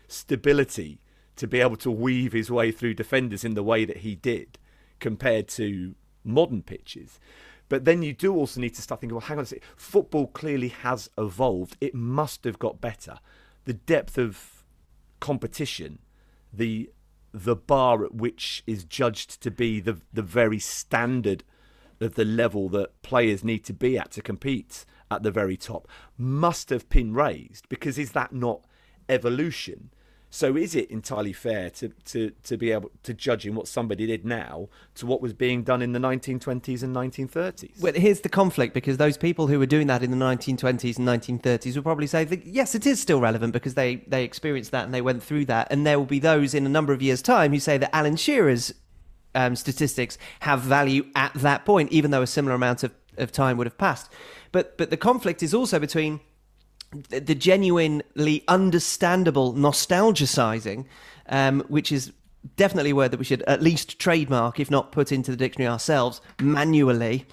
S4: stability, to be able to weave his way through defenders in the way that he did compared to modern pitches. But then you do also need to start thinking, well, hang on a second, football clearly has evolved. It must have got better. The depth of competition, the bar at which is judged to be the very standard of the level that players need to be at to compete at the very top, must have been raised, because is that not evolution? So is it entirely fair to be able to judge in what somebody did now to what was being done in the 1920s and 1930s?
S3: Well, here's the conflict, because those people who were doing that in the 1920s and 1930s will probably say that, yes, it is still relevant because they experienced that and they went through that. And there will be those in a number of years' time who say that Alan Shearer's statistics have value at that point, even though a similar amount of time would have passed. But the conflict is also between the genuinely understandable nostalgicizing, which is definitely a word that we should at least trademark, if not put into the dictionary ourselves manually.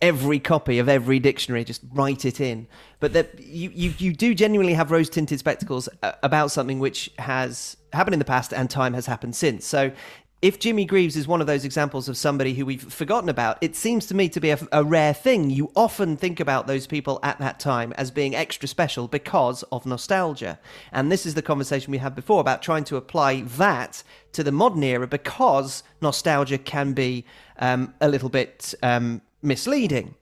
S3: Every copy of every dictionary, just write it in. But that you do genuinely have rose-tinted spectacles about something which has happened in the past and time has happened since. So if Jimmy Greaves is one of those examples of somebody who we've forgotten about, it seems to me to be a rare thing. You often think about those people at that time as being extra special because of nostalgia. And this is the conversation we had before about trying to apply that to the modern era, because nostalgia can be a little bit misleading.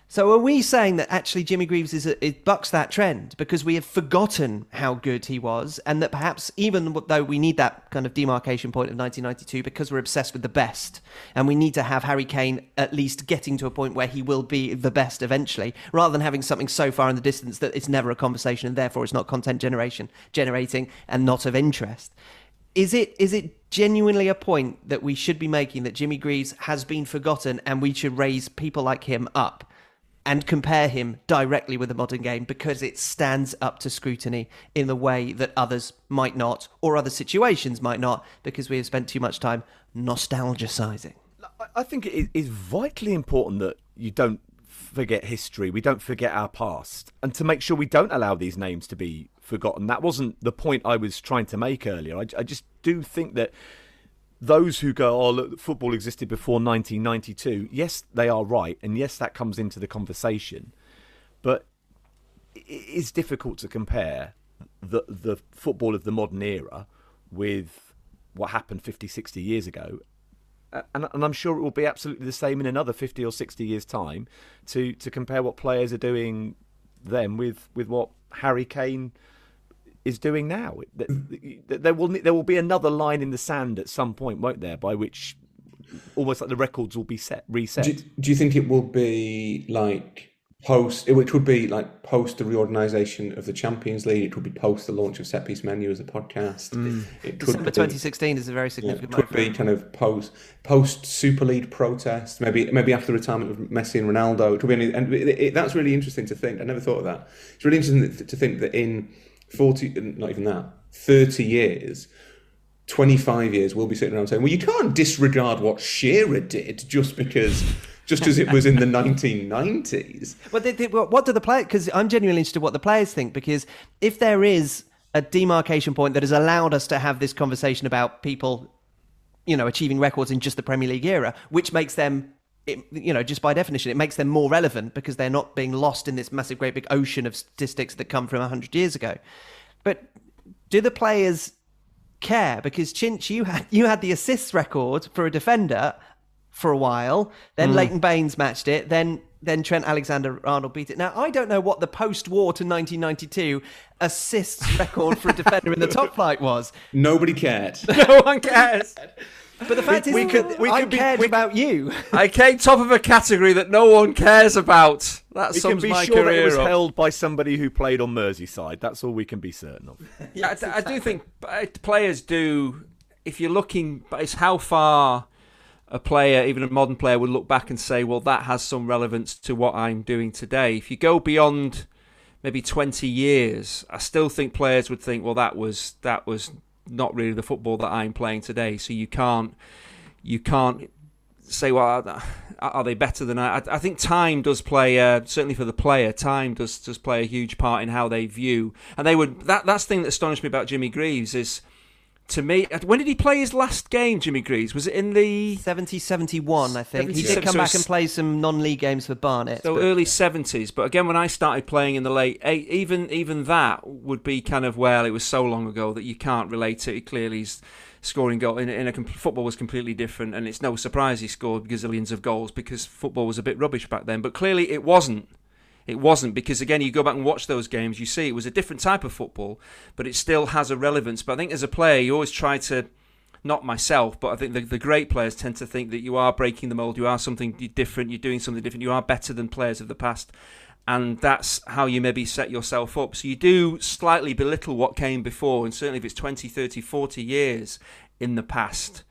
S3: So are we saying that actually Jimmy Greaves it bucks that trend because we have forgotten how good he was, and that perhaps even though we need that kind of demarcation point of 1992 because we're obsessed with the best, and we need to have Harry Kane at least getting to a point where he will be the best eventually, rather than having something so far in the distance that it's never a conversation and therefore it's not content generating and not of interest. Is it genuinely a point that we should be making, that Jimmy Greaves has been forgotten and we should raise people like him up and compare him directly with the modern game because it stands up to scrutiny in the way that others might not, or other situations might not, because we have spent too much time nostalgicizing?
S4: I think it is vitally important that you don't forget history, we don't forget our past, and to make sure we don't allow these names to be forgotten. That wasn't the point I was trying to make earlier. I just do think that those who go, oh, look, football existed before 1992, yes, they are right, and yes, that comes into the conversation. But it is difficult to compare the football of the modern era with what happened 50, 60 years ago. And I'm sure it will be absolutely the same in another 50 or 60 years' time to compare what players are doing then with what Harry Kane is doing now. There will be another line in the sand at some point, won't there, by which almost like the records will be reset.
S1: Do you think it will be like which would be like post the reorganisation of the Champions League? It would be post the launch of Set Piece Menu as a podcast.
S3: December 2016 is a very significant
S1: moment. It could be kind of post Super League protest, maybe after the retirement of Messi and Ronaldo. It could be that's really interesting to think. I never thought of that. It's really interesting to think that in 30 years, 25 years, we'll be sitting around saying, well, you can't disregard what Shearer did just because it was in the 1990s.
S3: Well, what do the players... Because I'm genuinely interested in what the players think, because if there is a demarcation point that has allowed us to have this conversation about people, achieving records in just the Premier League era, which makes them just by definition, it makes them more relevant because they're not being lost in this massive, great big ocean of statistics that come from 100 years ago. But do the players care? Because Chinch, you had the assists record for a defender for a while. Then Leighton Baines matched it. Then Trent Alexander-Arnold beat it. Now, I don't know what the post-war to 1992 assists record for a defender in the top flight was.
S1: Nobody cared.
S2: No one cares.
S3: But the fact is, I cared about you.
S2: I came top of a category that no one cares about. That sums my
S4: sure
S2: career
S4: that it was
S2: up.
S4: held by somebody who played on Merseyside. That's all we can be certain of.
S2: Yeah, I do think players do. If you're looking, it's how far a player, even a modern player, would look back and say, well, that has some relevance to what I'm doing today. If you go beyond maybe 20 years, I still think players would think, well, that was not really the football that I'm playing today. So you can't say, well, are they better than I? I think time does play, certainly for the player, time does play a huge part in how they view. And they would. That's the thing that astonished me about Jimmy Greaves is, to me, when did he play his last game, Jimmy Greaves? Was it in the
S3: 70-71, I think. He did come back and play some non-league games for Barnet.
S2: So early 70s. But again, when I started playing in the late, even that would be kind of, well, it was so long ago that you can't relate to it. Clearly, he's scoring goal football was completely different, and it's no surprise he scored gazillions of goals because football was a bit rubbish back then. But clearly, it wasn't. It wasn't, because again, you go back and watch those games, you see it was a different type of football, but it still has a relevance. But I think as a player, you always try to, not myself, but I think the great players tend to think that you are breaking the mould, you are something different, you're doing something different, you are better than players of the past, and that's how you maybe set yourself up. So you do slightly belittle what came before, and certainly if it's 20, 30, 40 years in the past,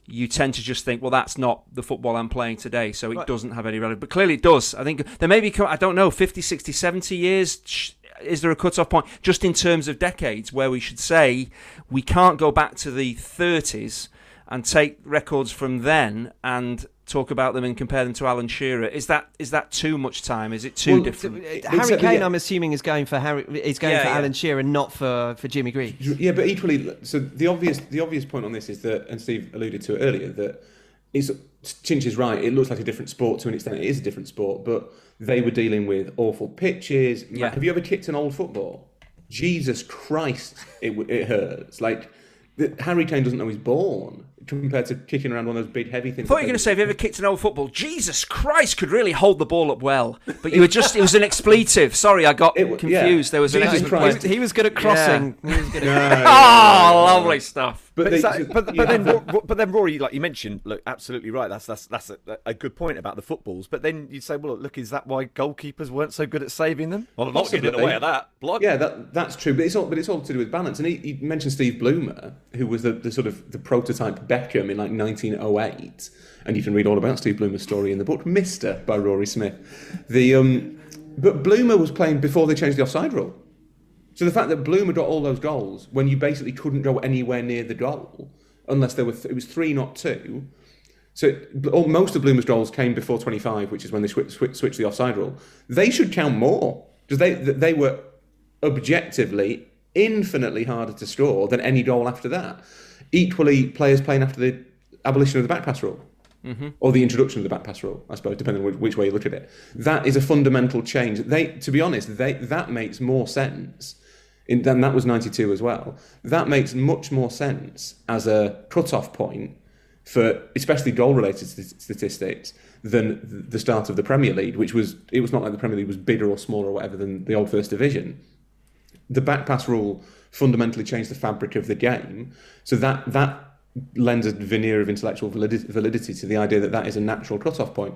S2: you tend to just think, well, that's not the football I'm playing today, so it doesn't have any relevance. But clearly it does. I think there may be, I don't know, 50, 60, 70 years. Is there a cut-off point just in terms of decades where we should say we can't go back to the 30s and take records from then and talk about them and compare them to Alan Shearer? Is that too much time? Is it too different?
S3: Harry Kane, I'm assuming, is going for Alan Shearer, not for Jimmy Greaves.
S1: Yeah, but equally, so the obvious point on this is that, and Steve alluded to it earlier, that Chinch is right. It looks like a different sport to an extent. It is a different sport, but they were dealing with awful pitches.
S2: Yeah.
S1: Have you ever kicked an old football? Jesus Christ, it hurts. Like, Harry Kane doesn't know he's born compared to kicking around one of those big heavy things.
S2: I thought you were going to say, have you ever kicked an old football? Jesus Christ, could really hold the ball up well. But you were just, it was an expletive. Sorry, I got confused.
S1: Yeah.
S2: There was
S1: Jesus Christ.
S3: He was good at crossing.
S2: Yeah. He was good at... Oh, lovely stuff.
S4: But then Rory, like you mentioned, look, absolutely right. That's a good point about the footballs. But then you'd say, well, look, is that why goalkeepers weren't so good at saving them? Well, I'm not getting in the way of that. Block.
S1: Yeah, that's true. But it's all to do with balance. And he mentioned Steve Bloomer, who was the sort of the prototype Beckham in like 1908. And you can read all about Steve Bloomer's story in the book Mister by Rory Smith. But Bloomer was playing before they changed the offside rule. So the fact that Bloomer got all those goals when you basically couldn't go anywhere near the goal unless it was 3, not 2. So most of Bloomer's goals came before 25, which is when they switched the offside rule. They should count more because they were objectively infinitely harder to score than any goal after that. Equally, players playing after the abolition of the back pass rule. Mm-hmm. Or the introduction of the back pass rule, I suppose, depending on which way you look at it. That is a fundamental change. To be honest, that makes more sense. And that was 92 as well. That makes much more sense as a cut-off point for especially goal-related statistics than the start of the Premier League, it was not like the Premier League was bigger or smaller or whatever than the old First Division. The back pass rule fundamentally changed the fabric of the game, so that lends a veneer of intellectual validity to the idea that is a natural cut-off point.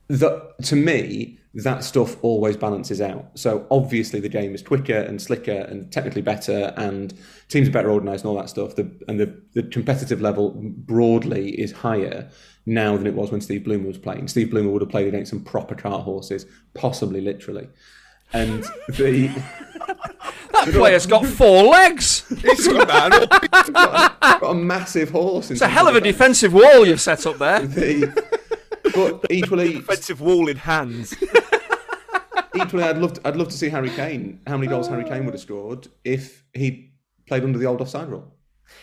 S1: To me, that stuff always balances out. So obviously the game is quicker and slicker and technically better, and teams are better organised and all that stuff. The competitive level broadly is higher now than it was when Steve Bloomer was playing. Steve Bloomer would have played against some proper cart horses, possibly literally. And
S2: that player's got 4 legs.
S1: He's got a massive horse.
S2: It's a hell of a defensive wall you've set up there.
S1: But equally,
S4: defensive wall in hands.
S1: Equally, I'd love to see Harry Kane. How many goals Harry Kane would have scored if he played under the old offside rule?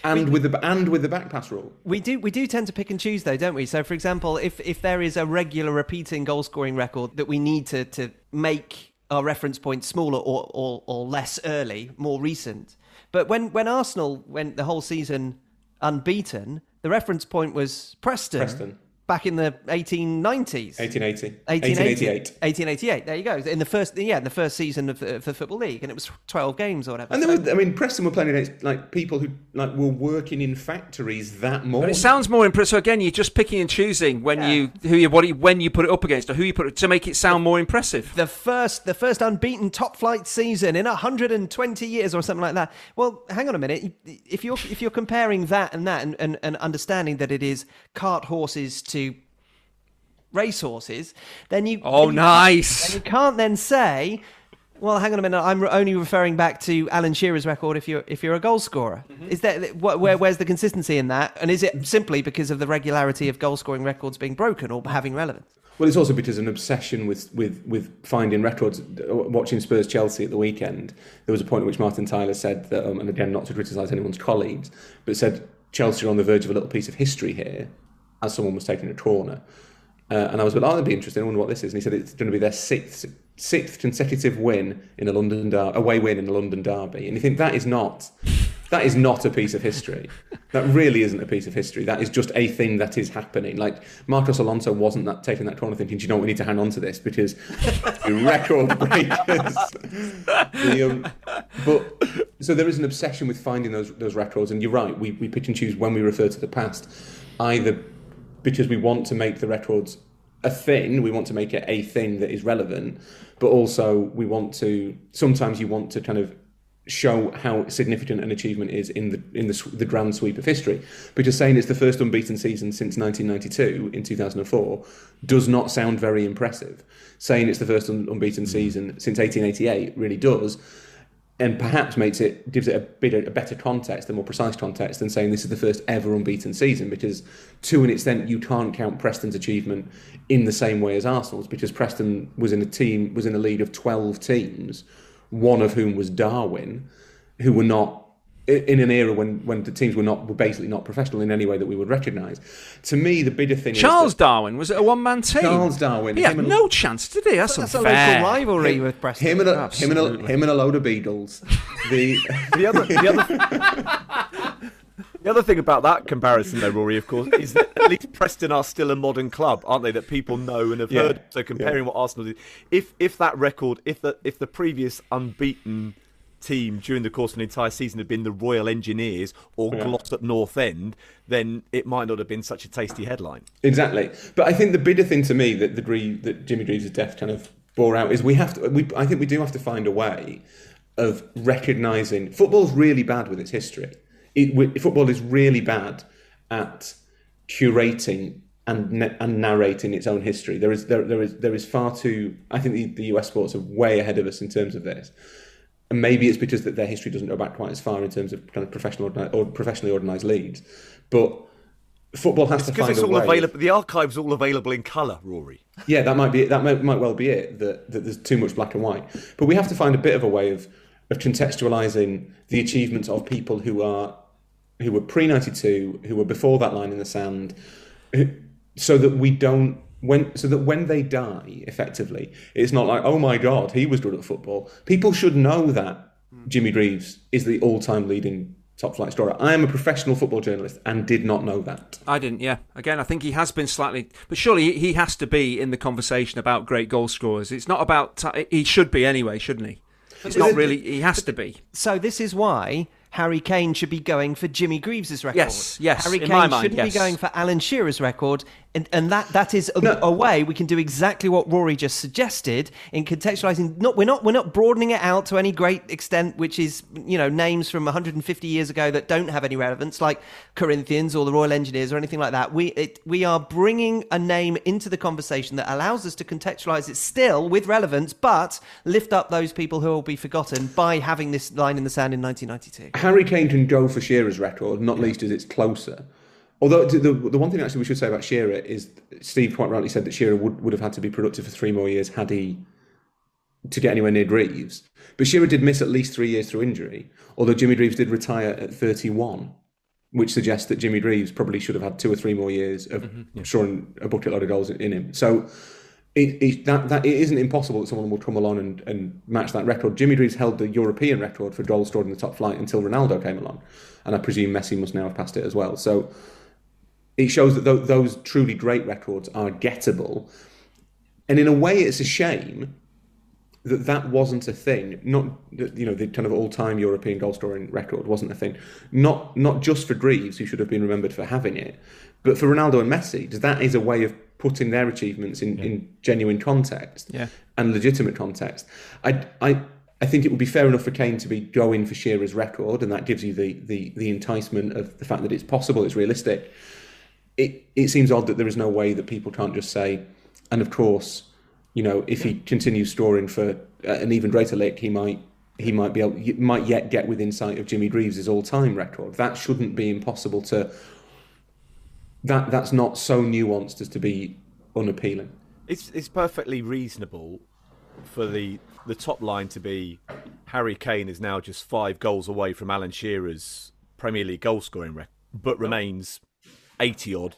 S1: And with the back pass rule.
S3: We do tend to pick and choose, though, don't we? So, for example, if there is a regular repeating goal scoring record that we need to make our reference point smaller or less early, more recent. But when Arsenal went the whole season unbeaten, the reference point was Preston. Back in the 1890s. 1888. There you go. In the first season of the Football League, and it was 12 games or whatever.
S1: And Preston were playing against people who were working in factories that morning.
S2: But it sounds more impressive. So again, you're just picking and choosing when you put it up against, or who you put it to make it sound more impressive.
S3: The first unbeaten top flight season in 120 years or something like that. Well, hang on a minute. If you're comparing that and understanding that it is cart horses to racehorses, then you
S2: nice.
S3: Then you can't then say, well, hang on a minute, I'm only referring back to Alan Shearer's record if you're a goal scorer. Mm-hmm. Is that where's the consistency in that? And is it simply because of the regularity of goal scoring records being broken or having relevance?
S1: Well, it's also because of an obsession with finding records. Watching Spurs Chelsea at the weekend, there was a point at which Martin Tyler said that, and again, not to criticise anyone's colleagues, but said Chelsea are on the verge of a little piece of history here, as someone was taking a corner. And I was like, that'd be interesting. I wonder what this is. And he said it's going to be their sixth consecutive win in a away win in a London derby. And you think that is not a piece of history. That really isn't a piece of history. That is just a thing that is happening. Like Marcos Alonso wasn't taking that corner thinking, do you know what, we need to hang on to this because we're record breakers. So there is an obsession with finding those records. And you're right, we pick and choose when we refer to the past, either because we want to make the records a thing, we want to make it a thing that is relevant, but also sometimes you want to kind of show how significant an achievement is in the grand sweep of history. Because saying it's the first unbeaten season since 1992 in 2004 does not sound very impressive. Saying it's the first unbeaten season since 1888 really does. And perhaps gives it a better context, a more precise context than saying this is the first ever unbeaten season, because to an extent you can't count Preston's achievement in the same way as Arsenal's, because Preston was in a league of 12 teams, one of whom was Darwin, who were not in an era when the teams were basically not professional in any way that we would recognise. To me, the bigger thing
S2: Charles Darwin, was it a one-man team?
S1: Charles Darwin.
S2: He had no chance, did he? That's
S3: a local rivalry with Preston.
S1: Him and a load of Beagles.
S4: The other thing about that comparison, though, Rory, of course, is that at least Preston are still a modern club, aren't they? That people know and have heard. So comparing what Arsenal did, if that record, if the previous unbeaten team during the course of an entire season had been the Royal Engineers or Glossop North End, then it might not have been such a tasty headline.
S1: Exactly. But I think the bigger thing to me that Jimmy Greaves' death kind of bore out is I think we do have to find a way of recognising football's really bad with its history. Football is really bad at curating and narrating its own history. There is far too. I think the US sports are way ahead of us in terms of this. And maybe it's because that their history doesn't go back quite as far in terms of kind of professionally organised leagues. But football has to find a way.
S4: Available. The archive's all available in colour, Rory.
S1: Yeah, that might be it. That might well be it. That there's too much black and white. But we have to find a bit of a way of contextualising the achievements of people who were pre-92, who were before that line in the sand, so that when they die, effectively, it's not like, oh my God, he was good at football. People should know that Jimmy Greaves is the all-time leading top flight scorer. I am a professional football journalist and did not know that.
S2: I didn't, yeah. Again, I think he has been slightly, but surely he has to be in the conversation about great goal scorers. It's not about, he should be anyway, shouldn't he? It's not really, he has to be.
S3: So this is why Harry Kane should be going for Jimmy Greaves' record.
S2: Yes.
S3: Harry Kane shouldn't be going for Alan Shearer's record. And that is a way we can do exactly what Rory just suggested in contextualising. We're not broadening it out to any great extent, which is, names from 150 years ago that don't have any relevance, like Corinthians or the Royal Engineers or anything like that. We are bringing a name into the conversation that allows us to contextualise it still with relevance, but lift up those people who will be forgotten by having this line in the sand in 1992.
S1: Harry Kane can go for Shearer's record, not least as it's closer. Although the one thing actually we should say about Shearer is Steve quite rightly said that Shearer would have had to be productive for 3 more years had he to get anywhere near Greaves. But Shearer did miss at least 3 years through injury, although Jimmy Greaves did retire at 31. which suggests that Jimmy Greaves probably should have had 2 or 3 more years of scoring a bucket load of goals in him. So it isn't impossible that someone will come along and match that record. Jimmy Greaves held the European record for goals scored in the top flight until Ronaldo came along, and I presume Messi must now have passed it as well. So it shows that those truly great records are gettable, and in a way, it's a shame that wasn't a thing. Not the kind of all-time European goal scoring record wasn't a thing. Not just for Greaves, who should have been remembered for having it, but for Ronaldo and Messi, because that is a way of putting their achievements in genuine context and legitimate context. I think it would be fair enough for Kane to be going for Shearer's record, and that gives you the enticement of the fact that it's possible, it's realistic. It seems odd that there is no way that people can't just say, and of course, if he continues scoring for an even greater lick, he might yet get within sight of Jimmy Greaves' all-time record. That shouldn't be impossible to. That's not so nuanced as to be unappealing.
S4: It's perfectly reasonable for the top line to be Harry Kane is now just 5 goals away from Alan Shearer's Premier League goal scoring record, but remains 80 odd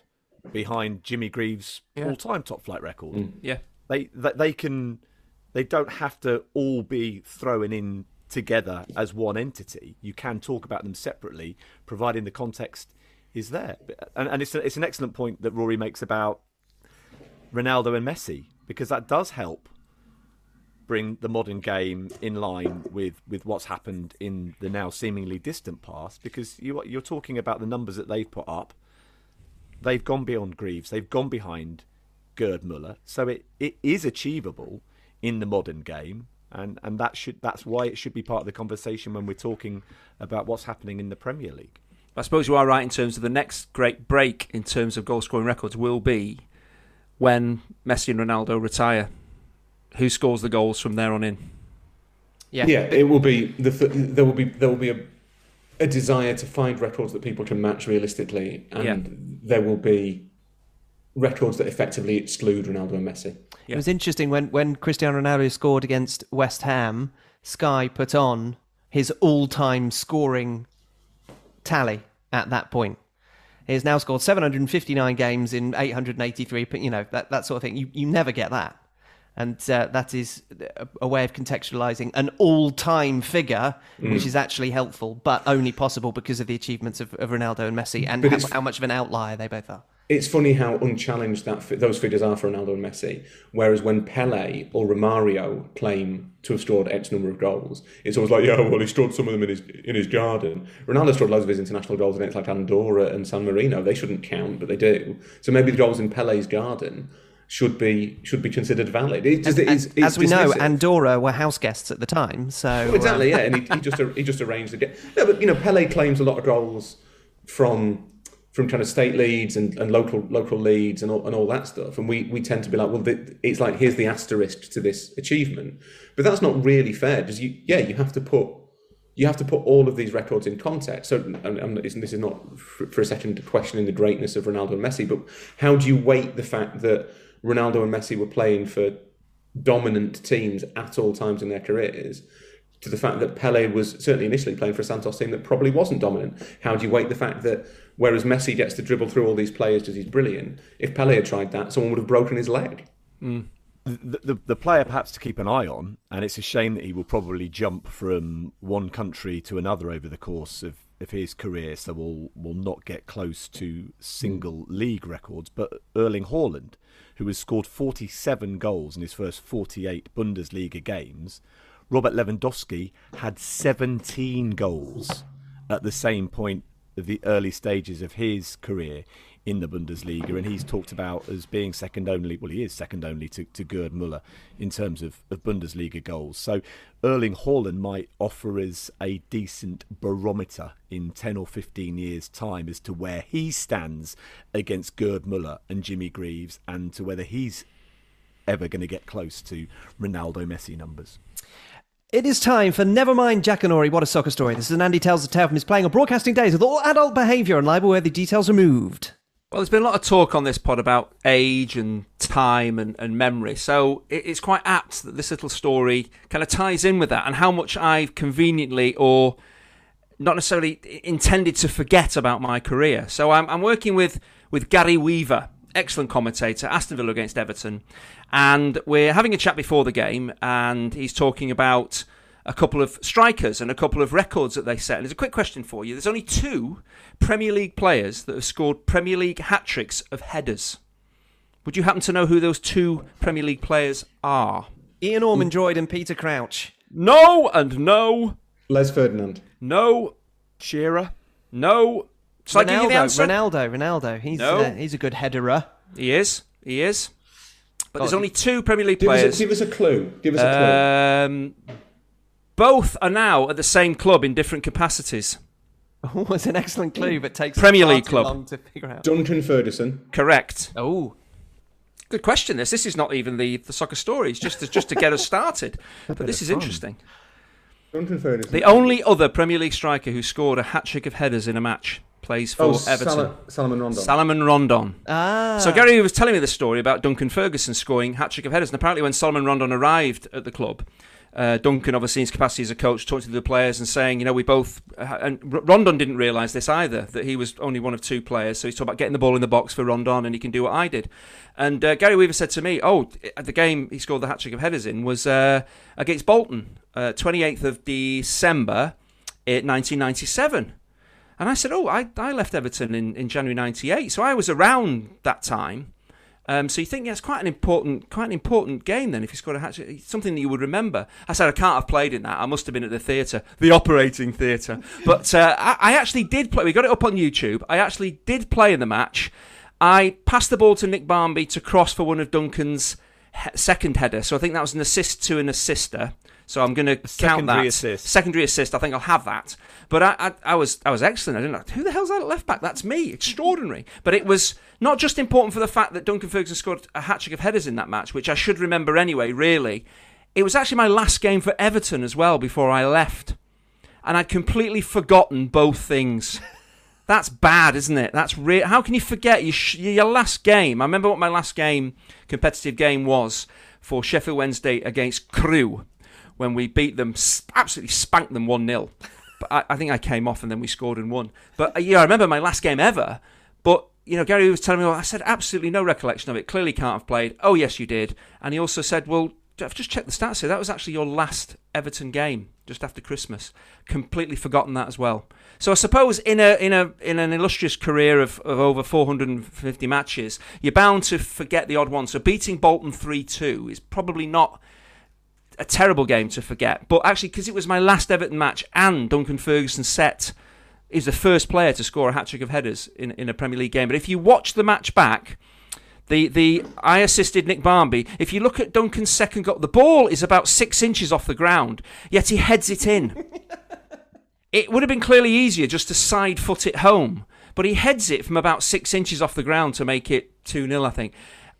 S4: behind Jimmy Greaves' all-time top flight record.
S2: Yeah.
S4: They don't have to all be thrown in together as one entity. You can talk about them separately, providing the context is there. And it's an excellent point that Rory makes about Ronaldo and Messi, because that does help bring the modern game in line with what's happened in the now seemingly distant past, because you're talking about the numbers that they've put up. They've gone beyond Greaves. They've gone behind Gerd Muller. So it is achievable in the modern game, and that's why it should be part of the conversation when we're talking about what's happening in the Premier League.
S2: I suppose you are right in terms of the next great break in terms of goal scoring records will be when Messi and Ronaldo retire. Who scores the goals from there on in?
S1: Yeah, it will be there will be a desire to find records that people can match realistically, and there will be records that effectively exclude Ronaldo and Messi.
S3: It was interesting when Cristiano Ronaldo scored against West Ham, Sky put on his all-time scoring tally at that point. He has now scored 759 games in 883, but that sort of thing. You never get that. And that is a way of contextualising an all-time figure, which is actually helpful, but only possible because of the achievements of Ronaldo and Messi, and how much of an outlier they both are.
S1: It's funny how unchallenged those figures are for Ronaldo and Messi, whereas when Pele or Romario claim to have scored X number of goals, it's always like, he scored some of them in his garden. Ronaldo scored loads of his international goals against like Andorra and San Marino. They shouldn't count, but they do. So maybe the goals in Pele's garden should be considered valid.
S3: As we know, Andorra were house guests at the time, so
S1: well, exactly, and he just arranged the game. No, but Pele claims a lot of goals from kind of state leagues and local leagues and all that stuff, and we tend to be like, well, it's like here's the asterisk to this achievement, but that's not really fair, because you have to put all of these records in context. So, and this is not for a second questioning the greatness of Ronaldo and Messi, but how do you weight the fact that Ronaldo and Messi were playing for dominant teams at all times in their careers to the fact that Pele was certainly initially playing for a Santos team that probably wasn't dominant? How do you weight the fact that whereas Messi gets to dribble through all these players because he's brilliant, if Pele had tried that, someone would have broken his leg?
S4: The player perhaps to keep an eye on, and it's a shame that he will probably jump from one country to another over the course of his career, so will not get close to single league records, but Erling Haaland, who has scored 47 goals in his first 48 Bundesliga games. Robert Lewandowski had 17 goals at the same point of the early stages of his career in the Bundesliga, and he's talked about as being second only, well, he is second only to Gerd Muller in terms of Bundesliga goals. So Erling Haaland might offer us a decent barometer in 10 or 15 years' time as to where he stands against Gerd Muller and Jimmy Greaves, and to whether he's ever going to get close to Ronaldo Messi numbers.
S3: It is time for Nevermind Jackanory, What a Soccer Story. This is an Andy Tells the Tale from his playing or broadcasting days with all adult behaviour and libel-worthy details removed.
S2: Well, there's been a lot of talk on this pod about age and time and memory, so it's quite apt that this little story kind of ties in with that, and how much I've conveniently or not necessarily intended to forget about my career. So I'm working with Gary Weaver, excellent commentator, Aston Villa against Everton, and we're having a chat before the game, and he's talking about a couple of strikers and a couple of records that they set. And there's a quick question for you. There's only 2 Premier League players that have scored Premier League hat-tricks of headers. Would you happen to know who those 2 Premier League players are?
S3: Ian Ormond-Droid and Peter Crouch.
S2: No and no.
S1: Les Ferdinand.
S2: No.
S4: Shearer.
S2: No. Shall I give you the answer?
S3: Ronaldo. He's a good headerer.
S2: He is. But there's only 2 Premier League players.
S1: Give us a clue.
S2: Both are now at the same club in different capacities.
S3: Oh, it's an excellent clue, but takes
S2: Premier
S3: far
S2: League
S3: too
S2: club.
S3: long to figure out.
S1: Duncan Ferguson.
S2: Correct.
S3: Oh.
S2: Good question. This is not even the soccer stories, just to get us started. But this is interesting.
S1: Duncan Ferguson.
S2: The only other Premier League striker who scored a hat-trick of headers in a match plays for Everton.
S1: Salomon Rondon.
S2: So Gary was telling me the story about Duncan Ferguson scoring hat-trick of headers, and apparently when Salomon Rondon arrived at the club, Duncan, obviously in his capacity as a coach, talked to the players and saying, we both... and Rondon didn't realise this either, that he was only one of 2 players, so he's talking about getting the ball in the box for Rondon and he can do what I did. And Gary Weaver said to me, the game he scored the hat-trick of headers in was against Bolton, 28th of December 1997. And I said, I left Everton in January 98, so I was around that time. So you think it's quite an important game then if you scored a hat-trick, something that you would remember. I said I can't have played in that. I must have been at the theatre, the operating theatre. But I actually did play. We got it up on YouTube. I actually did play in the match. I passed the ball to Nick Barmby to cross for one of Duncan's second header. So I think that was an assist to an assister. So I'm going to count that. Secondary assist. I think I'll have that. But I was excellent. I didn't know, who the hell's that at left back? That's me. Extraordinary. But it was not just important for the fact that Duncan Ferguson scored a hat-trick of headers in that match, which I should remember anyway, really. It was actually my last game for Everton as well before I left. And I'd completely forgotten both things. That's bad, isn't it? That's how can you forget your last game? I remember what my last competitive game was for Sheffield Wednesday against Crewe, when we beat them, absolutely spanked them 1-0. But I think I came off and then we scored and won. But I remember my last game ever. But Gary was telling me, I said absolutely no recollection of it. Clearly can't have played. Oh yes, you did. And he also said, well, I've just checked the stats here. That was actually your last Everton game just after Christmas. Completely forgotten that as well. So I suppose in an illustrious career of over 450 matches, you're bound to forget the odd one. So beating Bolton 3-2 is probably not a terrible game to forget. But actually, because it was my last Everton match and Duncan Ferguson is the first player to score a hat-trick of headers in a Premier League game. But if you watch the match back, I assisted Nick Barmby. If you look at Duncan's second goal, the ball is about 6 inches off the ground, yet he heads it in. It would have been clearly easier just to side foot it home, but he heads it from about 6 inches off the ground to make it 2-0, I think.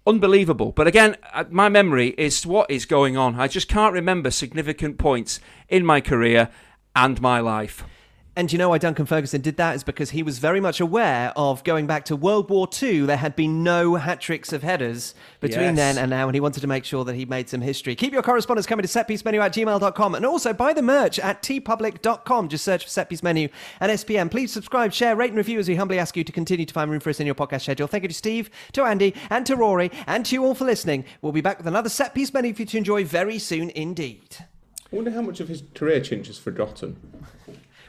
S2: Unbelievable. But again, my memory is what is going on. I just can't remember significant points in my career and my life.
S3: And you know why Duncan Ferguson did that is because he was very much aware of going back to World War II. There had been no hat-tricks of headers between then and now, and he wanted to make sure that he made some history. Keep your correspondence coming to setpiecemenu@gmail.com, and also buy the merch at tpublic.com. Just search for Setpiece Menu and SPM. Please subscribe, share, rate and review as we humbly ask you to continue to find room for us in your podcast schedule. Thank you to Steve, to Andy, and to Rory, and to you all for listening. We'll be back with another Setpiece Menu for you to enjoy very soon indeed.
S1: I wonder how much of his career Chinch has forgotten.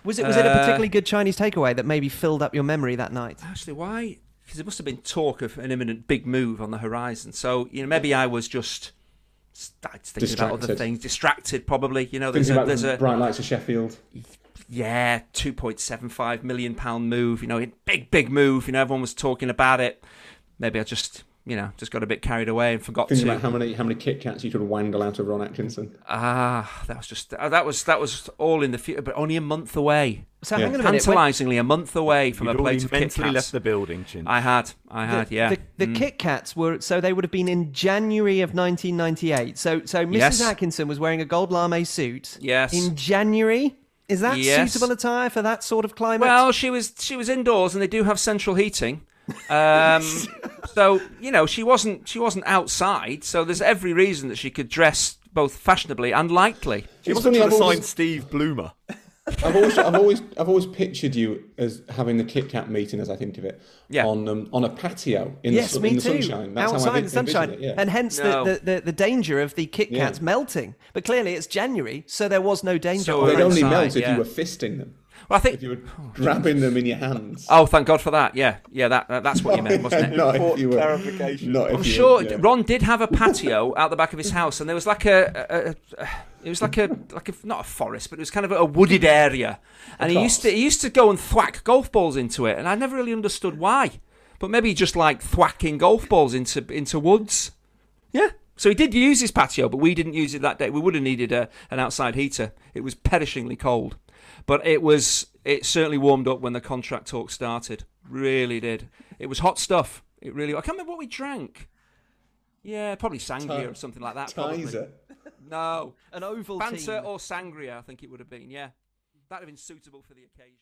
S3: Was it a particularly good Chinese takeaway that maybe filled up your memory that night?
S2: Actually, why? Because there must have been talk of an imminent big move on the horizon. So, maybe I was just thinking about other things. Distracted, probably. There's a
S1: bright lights of Sheffield.
S2: Yeah, £2.75 million move. Big move. Everyone was talking about it. Maybe I just got a bit carried away and forgot
S1: Thinking about how many Kit Kats you could wangle out of Ron Atkinson.
S2: That was all in the future, but only a month away.
S3: So hang on a minute.
S2: Tantalisingly, a month away from a plate of Kit Kats.
S4: Mentally left the building, Chin.
S2: I had, yeah.
S3: The Kit Kats they would have been in January of 1998. So Mrs. Atkinson was wearing a gold lame suit.
S2: Yes.
S3: In January. Is that suitable attire for that sort of climate?
S2: Well, she was indoors, and they do have central heating. So she wasn't outside, so there's every reason that she could dress both fashionably and lightly.
S4: She wasn't trying to sign Steve Bloomer.
S1: I've always pictured you as having the Kit Kat meeting, as I think of it, on a patio in the sunshine. That's
S3: outside
S1: how I
S3: in the sunshine,
S1: it, yeah.
S3: and hence the danger of the Kit Kats melting. But clearly, it's January, so there was no danger.
S1: So they'd only melt if you were fisting them.
S2: Well, I think
S1: if you were grabbing them in your hands.
S2: Oh, thank God for that. Yeah, that's what you meant, wasn't it?
S1: Not if you were,
S4: clarification.
S2: I'm sure Ron did have a patio out the back of his house, and there was like it was like a not a forest, but it was kind of a wooded area, and he used to go and thwack golf balls into it, and I never really understood why, but maybe he just liked thwacking golf balls into woods. Yeah. So he did use his patio, but we didn't use it that day. We would have needed an outside heater. It was perishingly cold. But it certainly warmed up when the contract talk started. Really did. It was hot stuff. It really. I can't remember what we drank. Yeah, probably sangria or something like that.
S1: Tizer.
S2: No,
S3: an oval
S2: Fanta
S3: team.
S2: or sangria. I think it would have been. Yeah, that'd have been suitable for the occasion.